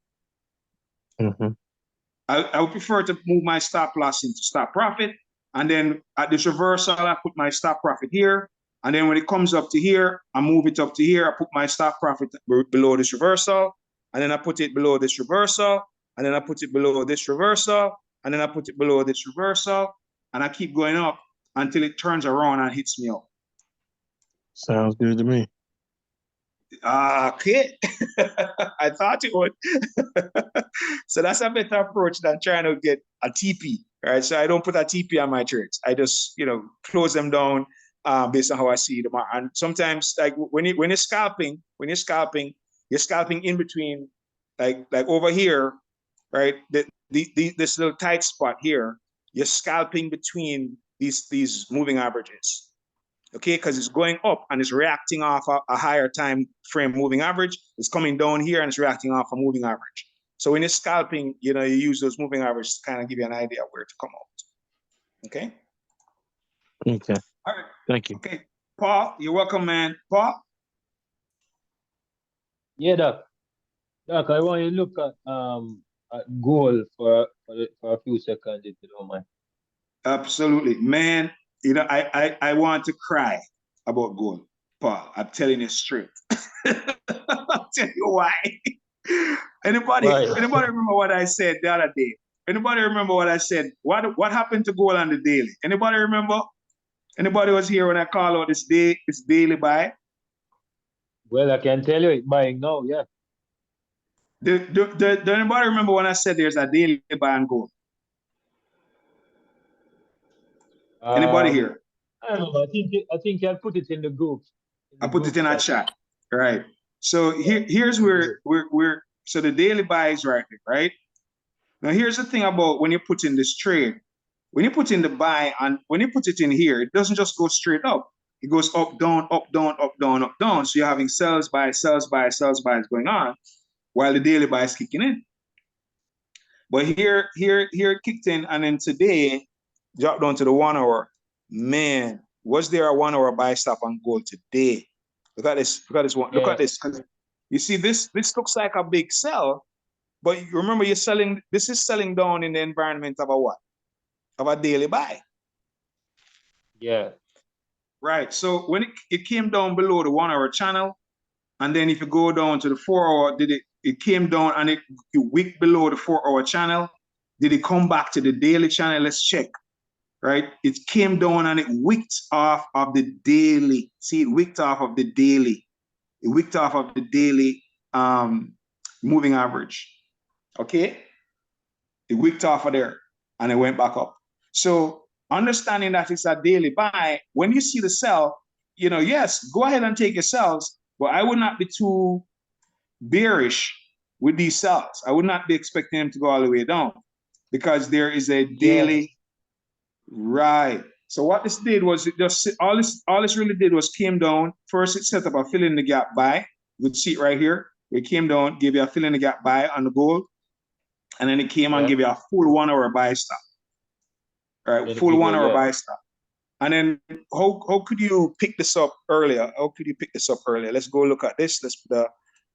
I would prefer to move my stop loss into stop profit. And then at this reversal, I put my stop profit here. And then when it comes up to here, I move it up to here. I put my stop profit below this reversal. And then I put it below this reversal. And then I put it below this reversal. And then I put it below this reversal. And I keep going up until it turns around and hits me up.
Sounds good to me.
Okay. I thought it would. So that's a better approach than trying to get a TP, right? So I don't put a TP on my trades. I just, close them down based on how I see them. And sometimes, like when you're scalping, you're scalping in between, like over here, right? This little tight spot here, you're scalping between these moving averages. Okay, because it's going up and it's reacting off a higher time frame moving average. It's coming down here and it's reacting off a moving average. So when you're scalping, you use those moving averages to kind of give you an idea where to come out. Okay?
Okay.
All right.
Thank you.
Okay. Paul, you're welcome, man. Paul?
Yeah, Doc. Doc, I want you to look at gold for a few seconds, if you don't mind.
Absolutely. Man, I want to cry about gold, Paul. I'm telling you straight. I'll tell you why. Anybody remember what I said the other day? Anybody remember what I said? What happened to gold on the daily? Anybody remember? Anybody was here when I called out this daily buy?
Well, I can tell you it's buying now, yeah.
Do anybody remember when I said there's a daily buy on gold? Anybody here?
I don't know. I think I'll put it in the group.
I put it in a chat. Right. So here's where we're so the daily buy is right there, right? Now here's the thing about when you put in this trade. When you put in the buy and when you put it in here, it doesn't just go straight up. It goes up, down, up, down, up, down, up, down. So you're having sells, buy, sells, buy, sells, buys going on. while the daily buy is kicking in. But here it kicked in, and then today dropped down to the 1 hour. Man, was there a 1 hour buy stop on gold today? Look at this. Look at this one. Look at this. You see, this looks like a big sell, but you remember you're selling. This is selling down in the environment of a what? Of a daily buy.
Yeah.
Right. So when it came down below the 1 hour channel, and then if you go down to the 4 hour, it came down and it wicked below the 4 hour channel. Did it come back to the daily channel? Let's check. Right? It came down and it wicked off of the daily. See, it wicked off of the daily. It wicked off of the daily moving average. Okay? It wicked off of there and it went back up. So understanding that it's a daily buy, when you see the sell, you know, yes, go ahead and take your sells, but I would not be too bearish with these sells. I would not be expecting them to go all the way down because there is a daily, right. So what this did was it just, all this really did was came down. First, it set up a fill in the gap buy. You could see it right here. It came down, gave you a fill in the gap buy on the gold. And then it came and gave you a full 1 hour buy stop. All right, full 1 hour buy stop. And then how could you pick this up earlier? How could you pick this up earlier? Let's go look at this. Let's put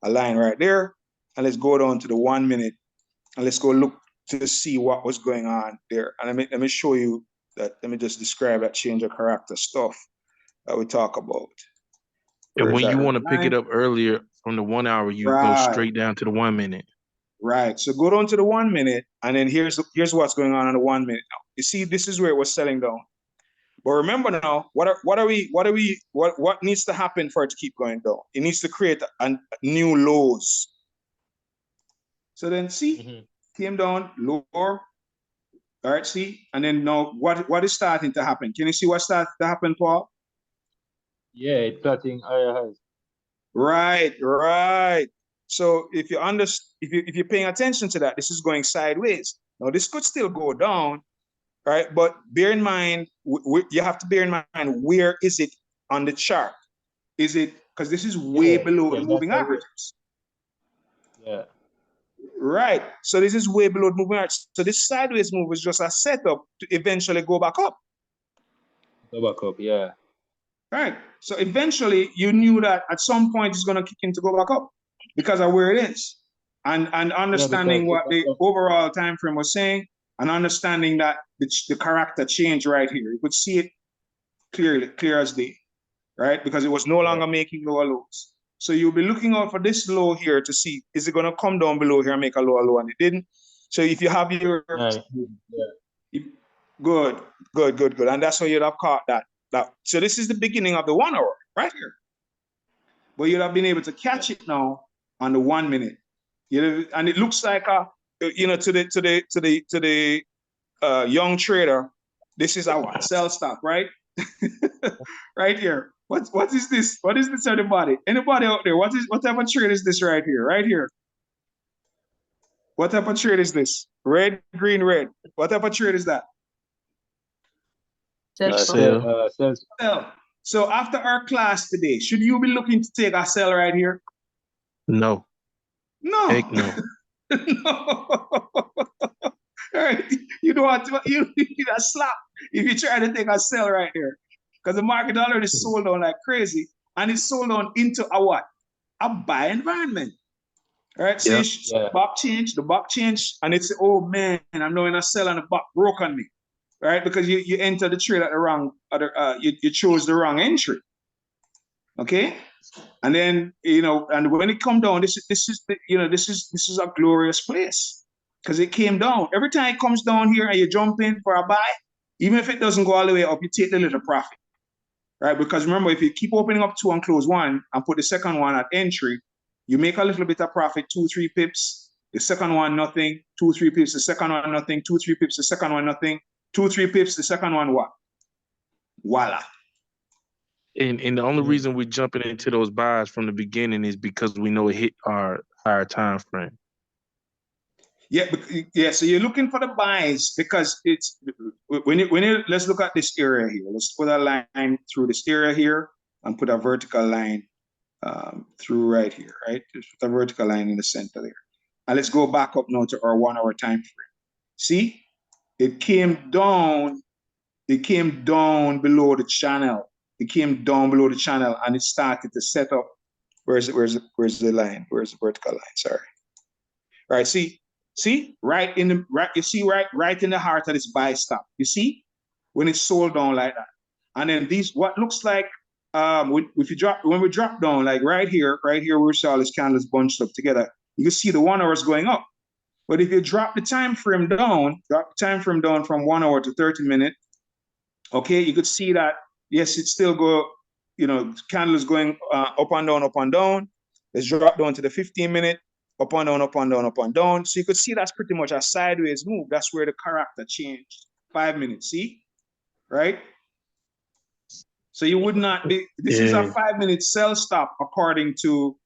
a line right there. And let's go down to the 1 minute. And let's go look to see what was going on there. And let me show you that. Let me just describe that change of character stuff that we talk about.
And when you want to pick it up earlier from the 1 hour, you go straight down to the 1 minute.
Right. So go down to the 1 minute, and then here's what's going on in the 1 minute now. You see, this is where it was selling down. But remember now, what needs to happen for it to keep going down? It needs to create a new lows. So then see, came down lower. All right, see, and then now what is starting to happen? Can you see what started to happen, Paul?
Yeah, it's cutting higher highs.
Right. So if you're paying attention to that, this is going sideways. Now this could still go down, right? But bear in mind, you have to bear in mind, where is it on the chart? Is it, because this is way below the moving averages.
Yeah.
Right. So this is way below the moving average. So this sideways move is just a setup to eventually go back up.
Go back up, yeah.
Right. So eventually you knew that at some point it's going to kick in to go back up because of where it is. And understanding what the overall time frame was saying, and understanding that the character change right here. You could see it clearly, clear as day, right? Because it was no longer making lower lows. So you'll be looking out for this low here to see, is it going to come down below here and make a lower low? And it didn't. So if you have your, good. And that's why you'd have caught that. So this is the beginning of the 1 hour right here. But you'd have been able to catch it now on the 1 minute. And it looks like to the young trader, this is our sell stop, right? Right here. What is this? What is this, everybody? Anybody out there? What type of trade is this right here? Right here. What type of trade is this? Red, green, red. What type of trade is that?
Sell.
So after our class today, should you be looking to take a sell right here?
No.
No.
Heck no.
No. All right. You know what? You need a slap if you try to take a sell right here. Because the market already sold on like crazy. And it's sold on into a what? A buy environment. All right. So the buck change, and it's, oh man, I'm knowing a sell and the buck broke on me. Right? Because you entered the trade at the wrong, you chose the wrong entry. Okay? And then, and when it come down, this is a glorious place. Because it came down. Every time it comes down here and you jump in for a buy, even if it doesn't go all the way up, you take the little profit. Right? Because remember, if you keep opening up 2 and close 1 and put the second one at entry, you make a little bit of profit, 2-3 pips. The second one, nothing. 2-3 pips. The second one, nothing. 2-3 pips. The second one, nothing. 2-3 pips. The second one, what? Voila.
And the only reason we're jumping into those buys from the beginning is because we know it hit our higher time frame.
Yeah. So you're looking for the buys because it's when you let's look at this area here. Let's put a line through this area here and put a vertical line through right here, right? Just put a vertical line in the center there. And let's go back up now to our 1 hour time frame. See, it came down below the channel. It came down below the channel and it started to set up. Where's the line? Where's the vertical line? Sorry. All right, see, right in the right, you see right in the heart of this buy stop. You see, when it's sold down like that. And then these what looks like when we drop down, like right here where we saw all these candles bunched up together, you can see the 1 hour is going up. But if you drop the time frame down, from 1 hour to 30 minutes, okay, you could see that yes, it still go, candles going up and down, up and down. Let's drop down to the 15-minute, up and down, up and down, up and down. So you could see that's pretty much a sideways move. That's where the character changed. 5 minutes, see? Right? So you would not be, this is a 5-minute sell stop according to,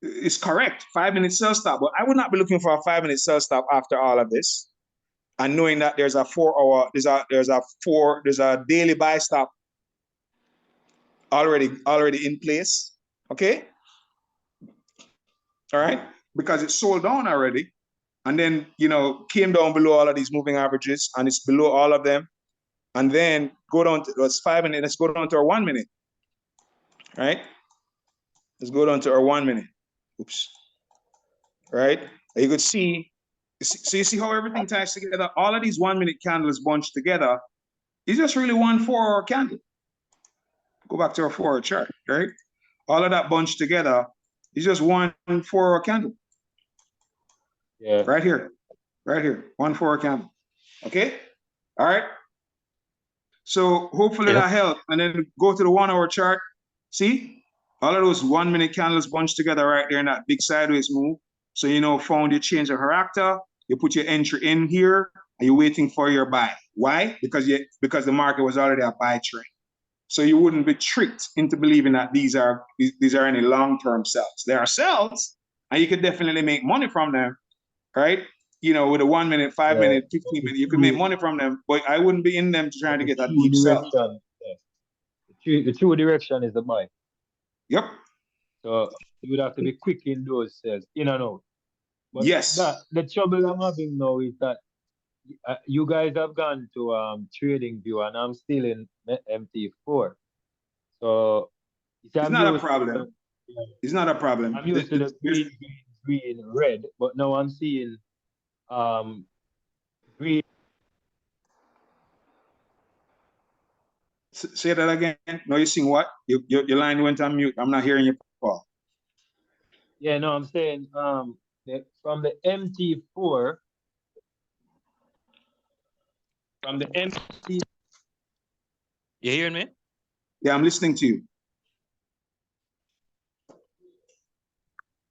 it's correct, 5-minute sell stop, but I would not be looking for a 5-minute sell stop after all of this. And knowing that there's a 4 hour, there's a daily buy stop already in place, okay? All right, because it's sold down already, and then came down below all of these moving averages, and it's below all of them, and then go down to it's 5 minutes. Let's go down to our 1 minute, right? Let's go down to our 1 minute. Oops. Right? You could see. So you see how everything ties together. All of these 1 minute candles bunched together. It's just really one 4 hour candle. Go back to our 4 hour chart, right? All of that bunched together is just one 4 hour candle.
Yeah.
Right here. 1 4 hour candle. Okay? All right. So hopefully that helped. And then go to the 1 hour chart. See? All of those 1 minute candles bunched together right there in that big sideways move. So found your change of character. You put your entry in here and you're waiting for your buy. Why? Because the market was already a buy trend. So you wouldn't be tricked into believing that these are any long-term sells. There are sells, and you could definitely make money from them, right? With a 1 minute, 5 minute, 15 minute, you can make money from them, but I wouldn't be in them trying to get a deep sell.
The true direction is the buy.
Yep.
So you would have to be quick in those sales, in and out. But
yes.
The trouble I'm having now is that you guys have gone to TradingView and I'm still in MT4. So
it's not a problem. It's not a problem.
I'm used to the green, red, but now I'm seeing green.
Say that again. No, you're seeing what? Your line went on mute. I'm not hearing you, Paul.
Yeah, no, I'm saying from the MT4. From the MT. You hearing me?
Yeah, I'm listening to you.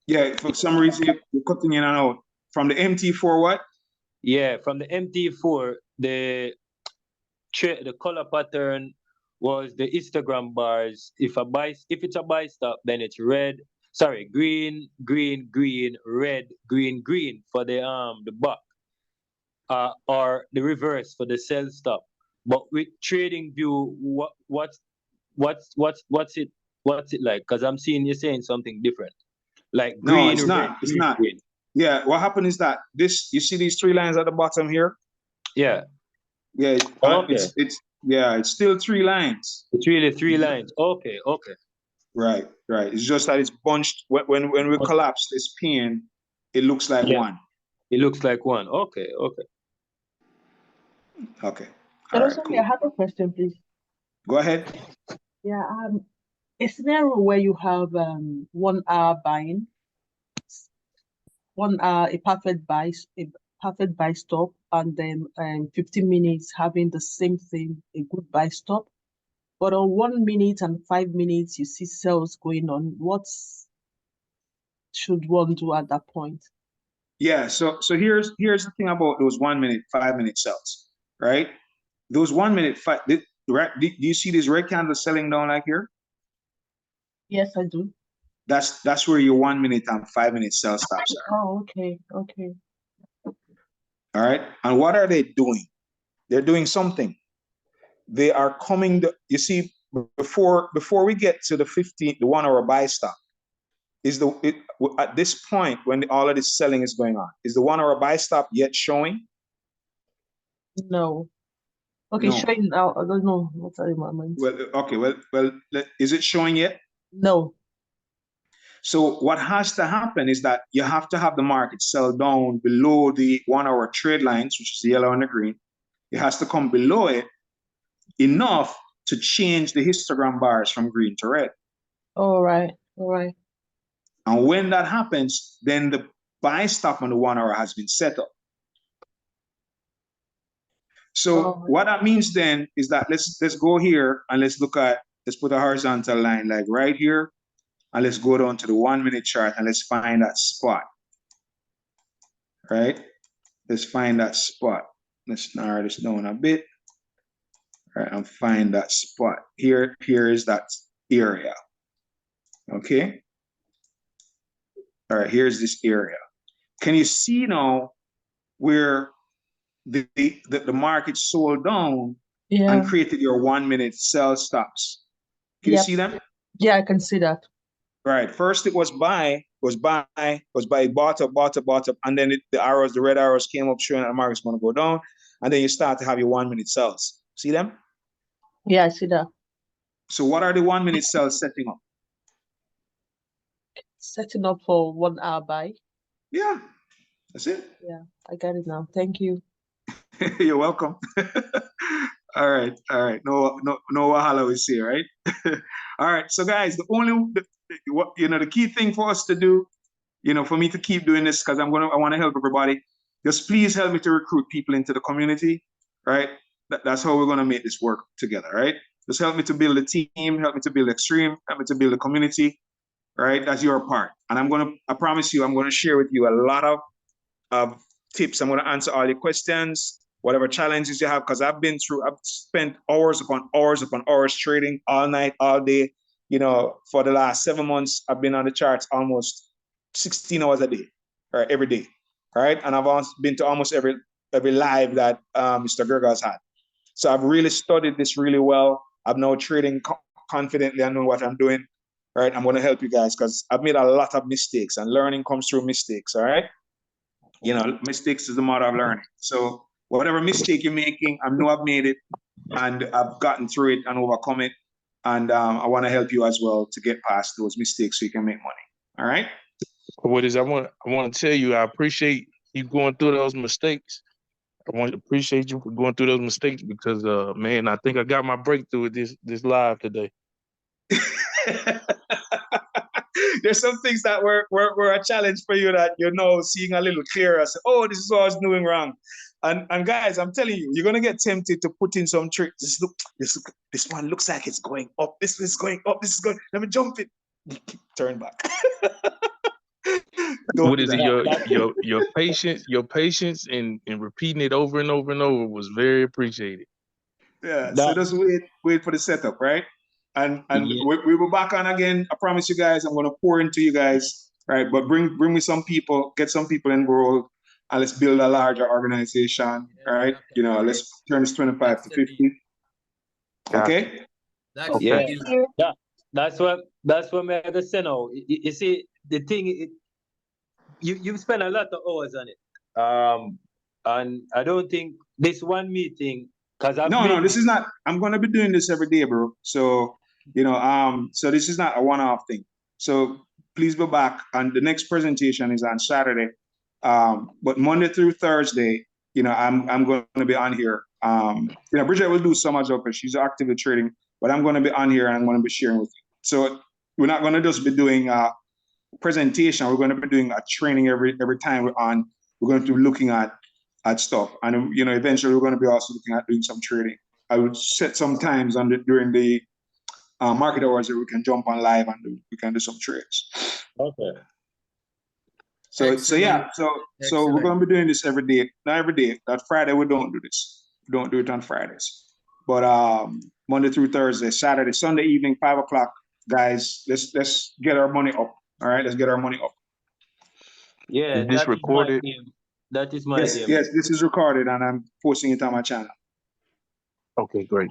Yeah, for some reason you're cutting in and out. From the MT4 what?
Yeah, from the MT4, the color pattern was the histogram bars. If it's a buy stop, then it's red. Sorry, green, green, green, red, green, green for the buck. Or the reverse for the sell stop. But with TradingView, what's it like? Because I'm seeing you saying something different. Like green,
no, it's not.
Red,
it's
green,
not.
Green.
Yeah, what happened is that you see these 3 lines at the bottom here?
Yeah.
Yeah.
Okay.
It's still 3 lines.
It's really 3 lines. Okay.
Right. It's just that it's bunched. When we collapse this pin, it looks like one.
It looks like one. Okay.
Okay.
All right, cool. I have a question, please.
Go ahead.
Yeah. A scenario where you have 1 hour buying, 1 hour a perfect buy stop, and then 15 minutes having the same thing, a good buy stop. But on 1 minute and 5 minutes, you see sales going on. What should one do at that point?
Yeah. So here's the thing about those 1 minute, 5 minute sales, right? Those 1 minute, right? Do you see these red candles selling down like here?
Yes, I do.
That's where your 1 minute and 5 minute sell stops are.
Oh, okay.
All right. And what are they doing? They're doing something. They are coming. You see, before we get to the 1 hour buy stop, at this point when all of this selling is going on, is the 1 hour buy stop yet showing?
No. Okay,
No.
showing now. I don't know what's at the moment.
Well, okay, is it showing yet?
No.
So what has to happen is that you have to have the market sell down below the 1 hour trade lines, which is the yellow and the green. It has to come below it enough to change the histogram bars from green to red.
All right. All right.
And when that happens, then the buy stop on the 1 hour has been set up. So what that means then is that let's go here and let's put a horizontal line like right here, and let's go down to the 1 minute chart and let's find that spot. Right? Let's find that spot. Let's narrow this down a bit. Right, and find that spot. Here is that area. Okay. All right, here's this area. Can you see now where the market sold down and created your 1 minute sell stops? Can you see them?
Yeah, I can see that.
Right. First, it was buy, bought up, and then the red arrows came up showing that the market's going to go down, and then you start to have your 1 minute sells. See them?
Yeah, I see that.
So what are the 1 minute cells setting up?
Setting up for 1 hour buy.
Yeah, that's it.
Yeah, I got it now. Thank you.
You're welcome. All right. No wahala is here, right? All right. So guys, the key thing for us to do, for me to keep doing this, because I want to help everybody. Just please help me to recruit people into the community, right? That's how we're going to make this work together, right? Just help me to build a team, help me to build Xtream, help me to build a community, right? That's your part. And I promise you, I'm going to share with you a lot of tips. I'm going to answer all your questions, whatever challenges you have, because I've spent hours upon hours trading all night, all day. For the last 7 months, I've been on the charts almost 16 hours a day, right? Every day, right? And I've also been to almost every live that Mr. Gerga has had. So I've really studied this really well. I'm now trading confidently. I know what I'm doing, right? I'm going to help you guys because I've made a lot of mistakes, and learning comes through mistakes, all right? Mistakes is the mother of learning. So whatever mistake you're making, I know I've made it, and I've gotten through it and overcome it. And I want to help you as well to get past those mistakes so you can make money. All right?
I want to tell you, I appreciate you going through those mistakes. I want to appreciate you for going through those mistakes because, man, I think I got my breakthrough with this live today.
There's some things that were a challenge for you that seeing a little clearer. Say, oh, this is what I was doing wrong. And guys, I'm telling you, you're gonna get tempted to put in some tricks. This one looks like it's going up. This is going up. This is going. Let me jump it. Turn back.
What is it? Your patience in repeating it over and over and over was very appreciated.
Yeah. So just wait for the setup, right? And we will back on again. I promise you guys, I'm going to pour into you guys, right? But bring me some people, get some people enrolled, and let's build a larger organization, right? Let's turn this 25 to 50. Okay?
Yeah, that's what I'm gonna say now. You see, the thing, you spend a lot of hours on it, and I don't think this one meeting, because
no, this is not. I'm going to be doing this every day, bro. So so this is not a one-off thing. So please be back, and the next presentation is on Saturday. But Monday through Thursday, I'm going to be on here. Bridget will do so much of it. She's actively trading, but I'm going to be on here and I'm going to be sharing with you. So we're not going to just be doing a presentation. We're going to be doing a training every time we're on. We're going to be looking at stuff, and eventually we're going to be also looking at doing some trading. I would set some times during the market hours that we can jump on live and we can do some trades.
Okay.
So we're going to be doing this every day. Not every day. That Friday we don't do this. We don't do it on Fridays. But Monday through Thursday, Saturday, Sunday evening, 5 o'clock, guys. Let's get our money up. All right, let's get our money up.
Yeah,
is this recorded?
That is my
yes, this is recorded and I'm posting it on my channel.
Okay, great.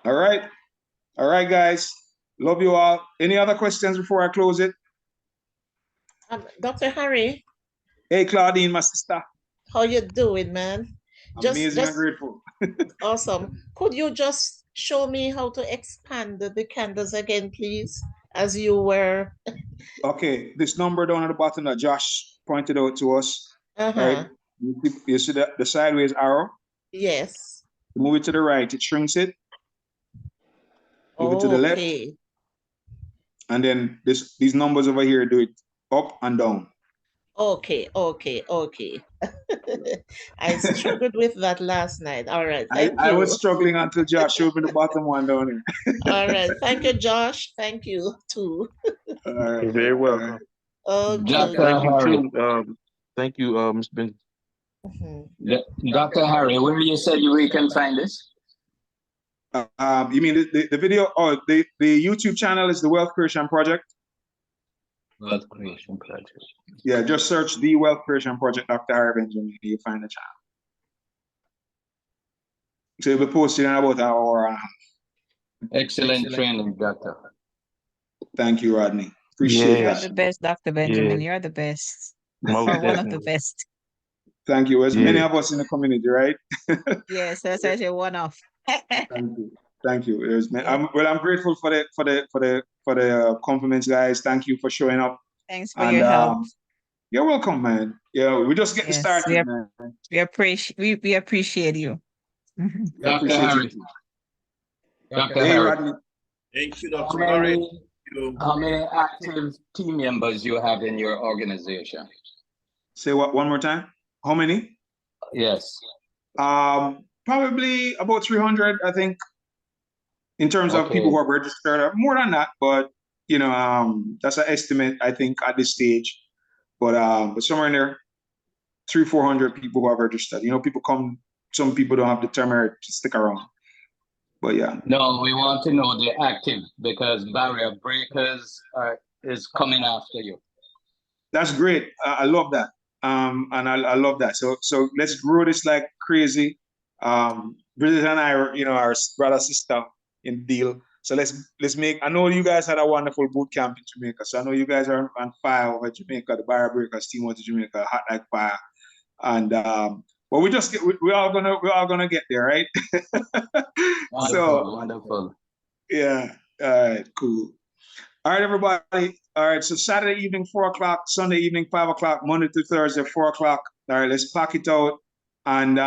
All right, guys. Love you all. Any other questions before I close it?
Dr. Harry,
Hey, Claudine, my sister.
how you doing, man?
Amazing and grateful.
Awesome. Could you just show me how to expand the candles again, please? As you were.
Okay, this number down at the bottom that Josh pointed out to us, right? You see the sideways arrow?
Yes.
Move it to the right, it shrinks it. Move it to the left. And then these numbers over here do it up and down.
Okay. I struggled with that last night. All right, thank you.
I was struggling until Josh showed me the bottom one down here.
All right, thank you, Josh. Thank you too.
You're
very welcome.
Okay.
Thank you too. Thank you, Ms. Ben.
Dr. Harry, where you said we can find this?
You mean the video? Oh, the YouTube channel is the Wealth Creation Project.
Wealth Creation Project.
Yeah, just search the Wealth Creation Project, Dr. Harry Benjamin, you'll find the channel. So you'll be posting in about an hour.
Excellent training, Doctor.
Thank you, Rodney. Appreciate
You're
that.
the best, Dr. Benjamin. You're the best.
Most
Or one of the
definitely.
best.
Thank you. There's many of us in the community, right?
Yes, that's actually one of.
Thank you. Thank you. I'm grateful for the compliments, guys. Thank you for showing up.
Thanks for your help.
You're welcome, man. Yeah, we just getting started, man.
We appreciate you.
Dr. Harry. Dr.
Hey,
Harry.
Rodney.
Thank you, Dr. Harry.
How many active team members you have in your organization?
Say what one more time? How many?
Yes.
Probably about 300, I think, in terms of people who are registered. More than that, but you know, that's an estimate, I think, at this stage. But somewhere in there, 300-400 people who are registered. You know, people come. Some people don't have the merit to stick around. But yeah.
No, we want to know the active because barrier breakers is coming after you.
That's great. I love that. And I love that. So let's grow this like crazy. Bridget and I, you know, our brother sister in the deal. So let's make. I know you guys had a wonderful boot camp in Jamaica. So I know you guys are on fire over Jamaica. The barrier breakers team went to Jamaica, hot like fire. And well, we're all gonna get there, right?
Wonderful.
Yeah. All right. Cool. All right, everybody. All right. So Saturday evening, 4 o'clock. Sunday evening, 5 o'clock. Monday to Thursday, 4 o'clock. All right. Let's pack it out. And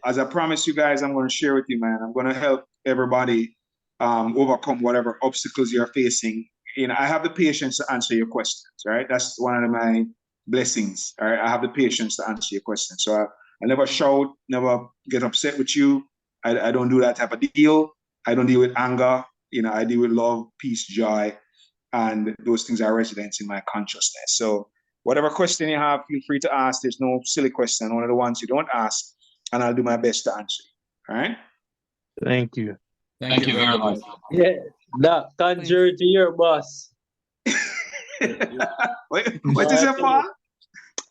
as I promised you guys, I'm going to share with you, man. I'm going to help everybody overcome whatever obstacles you're facing. You know, I have the patience to answer your questions. Right. That's one of my blessings. All right. I have the patience to answer your questions. So I never shout, never get upset with you. I don't do that type of deal. I don't deal with anger. You know, I deal with love, peace, joy, and those things are residents in my consciousness. So whatever question you have, feel free to ask. There's no silly question, only the ones you don't ask, and I'll do my best to answer you. All right?
Thank you.
Thank you very much.
Yeah, that conjure to your boss.
What is it, Paul?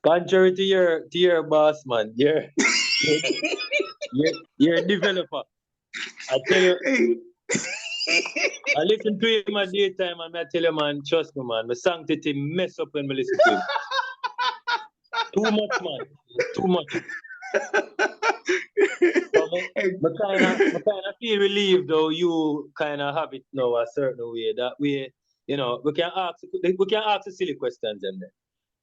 Conjure to your boss, man. You're a developer. I tell you, I listen to him at daytime and I tell you, man, trust me, man, my sanctity mess up when I listen to him. Too much, man. Too much. So I kind of feel relieved though you kind of have it now a certain way. That way, you know, we can ask the silly questions and then.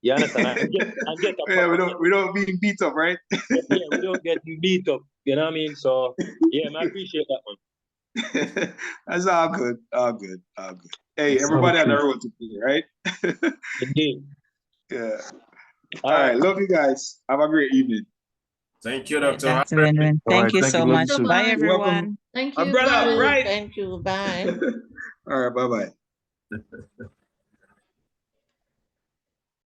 You understand? And get
yeah, we don't being beat up, right?
Yeah, we don't get beat up. You know what I mean? So yeah, I appreciate that one.
That's all good. All good. All good. Hey, everybody had a role to play, right?
Indeed.
Yeah. All right. Love you guys. Have a great evening.
Thank you, Dr.
Dr. Benjamin. Thank you so much. Bye, everyone.
Thank you.
Brother, right?
Thank you. Bye.
All right. Bye-bye.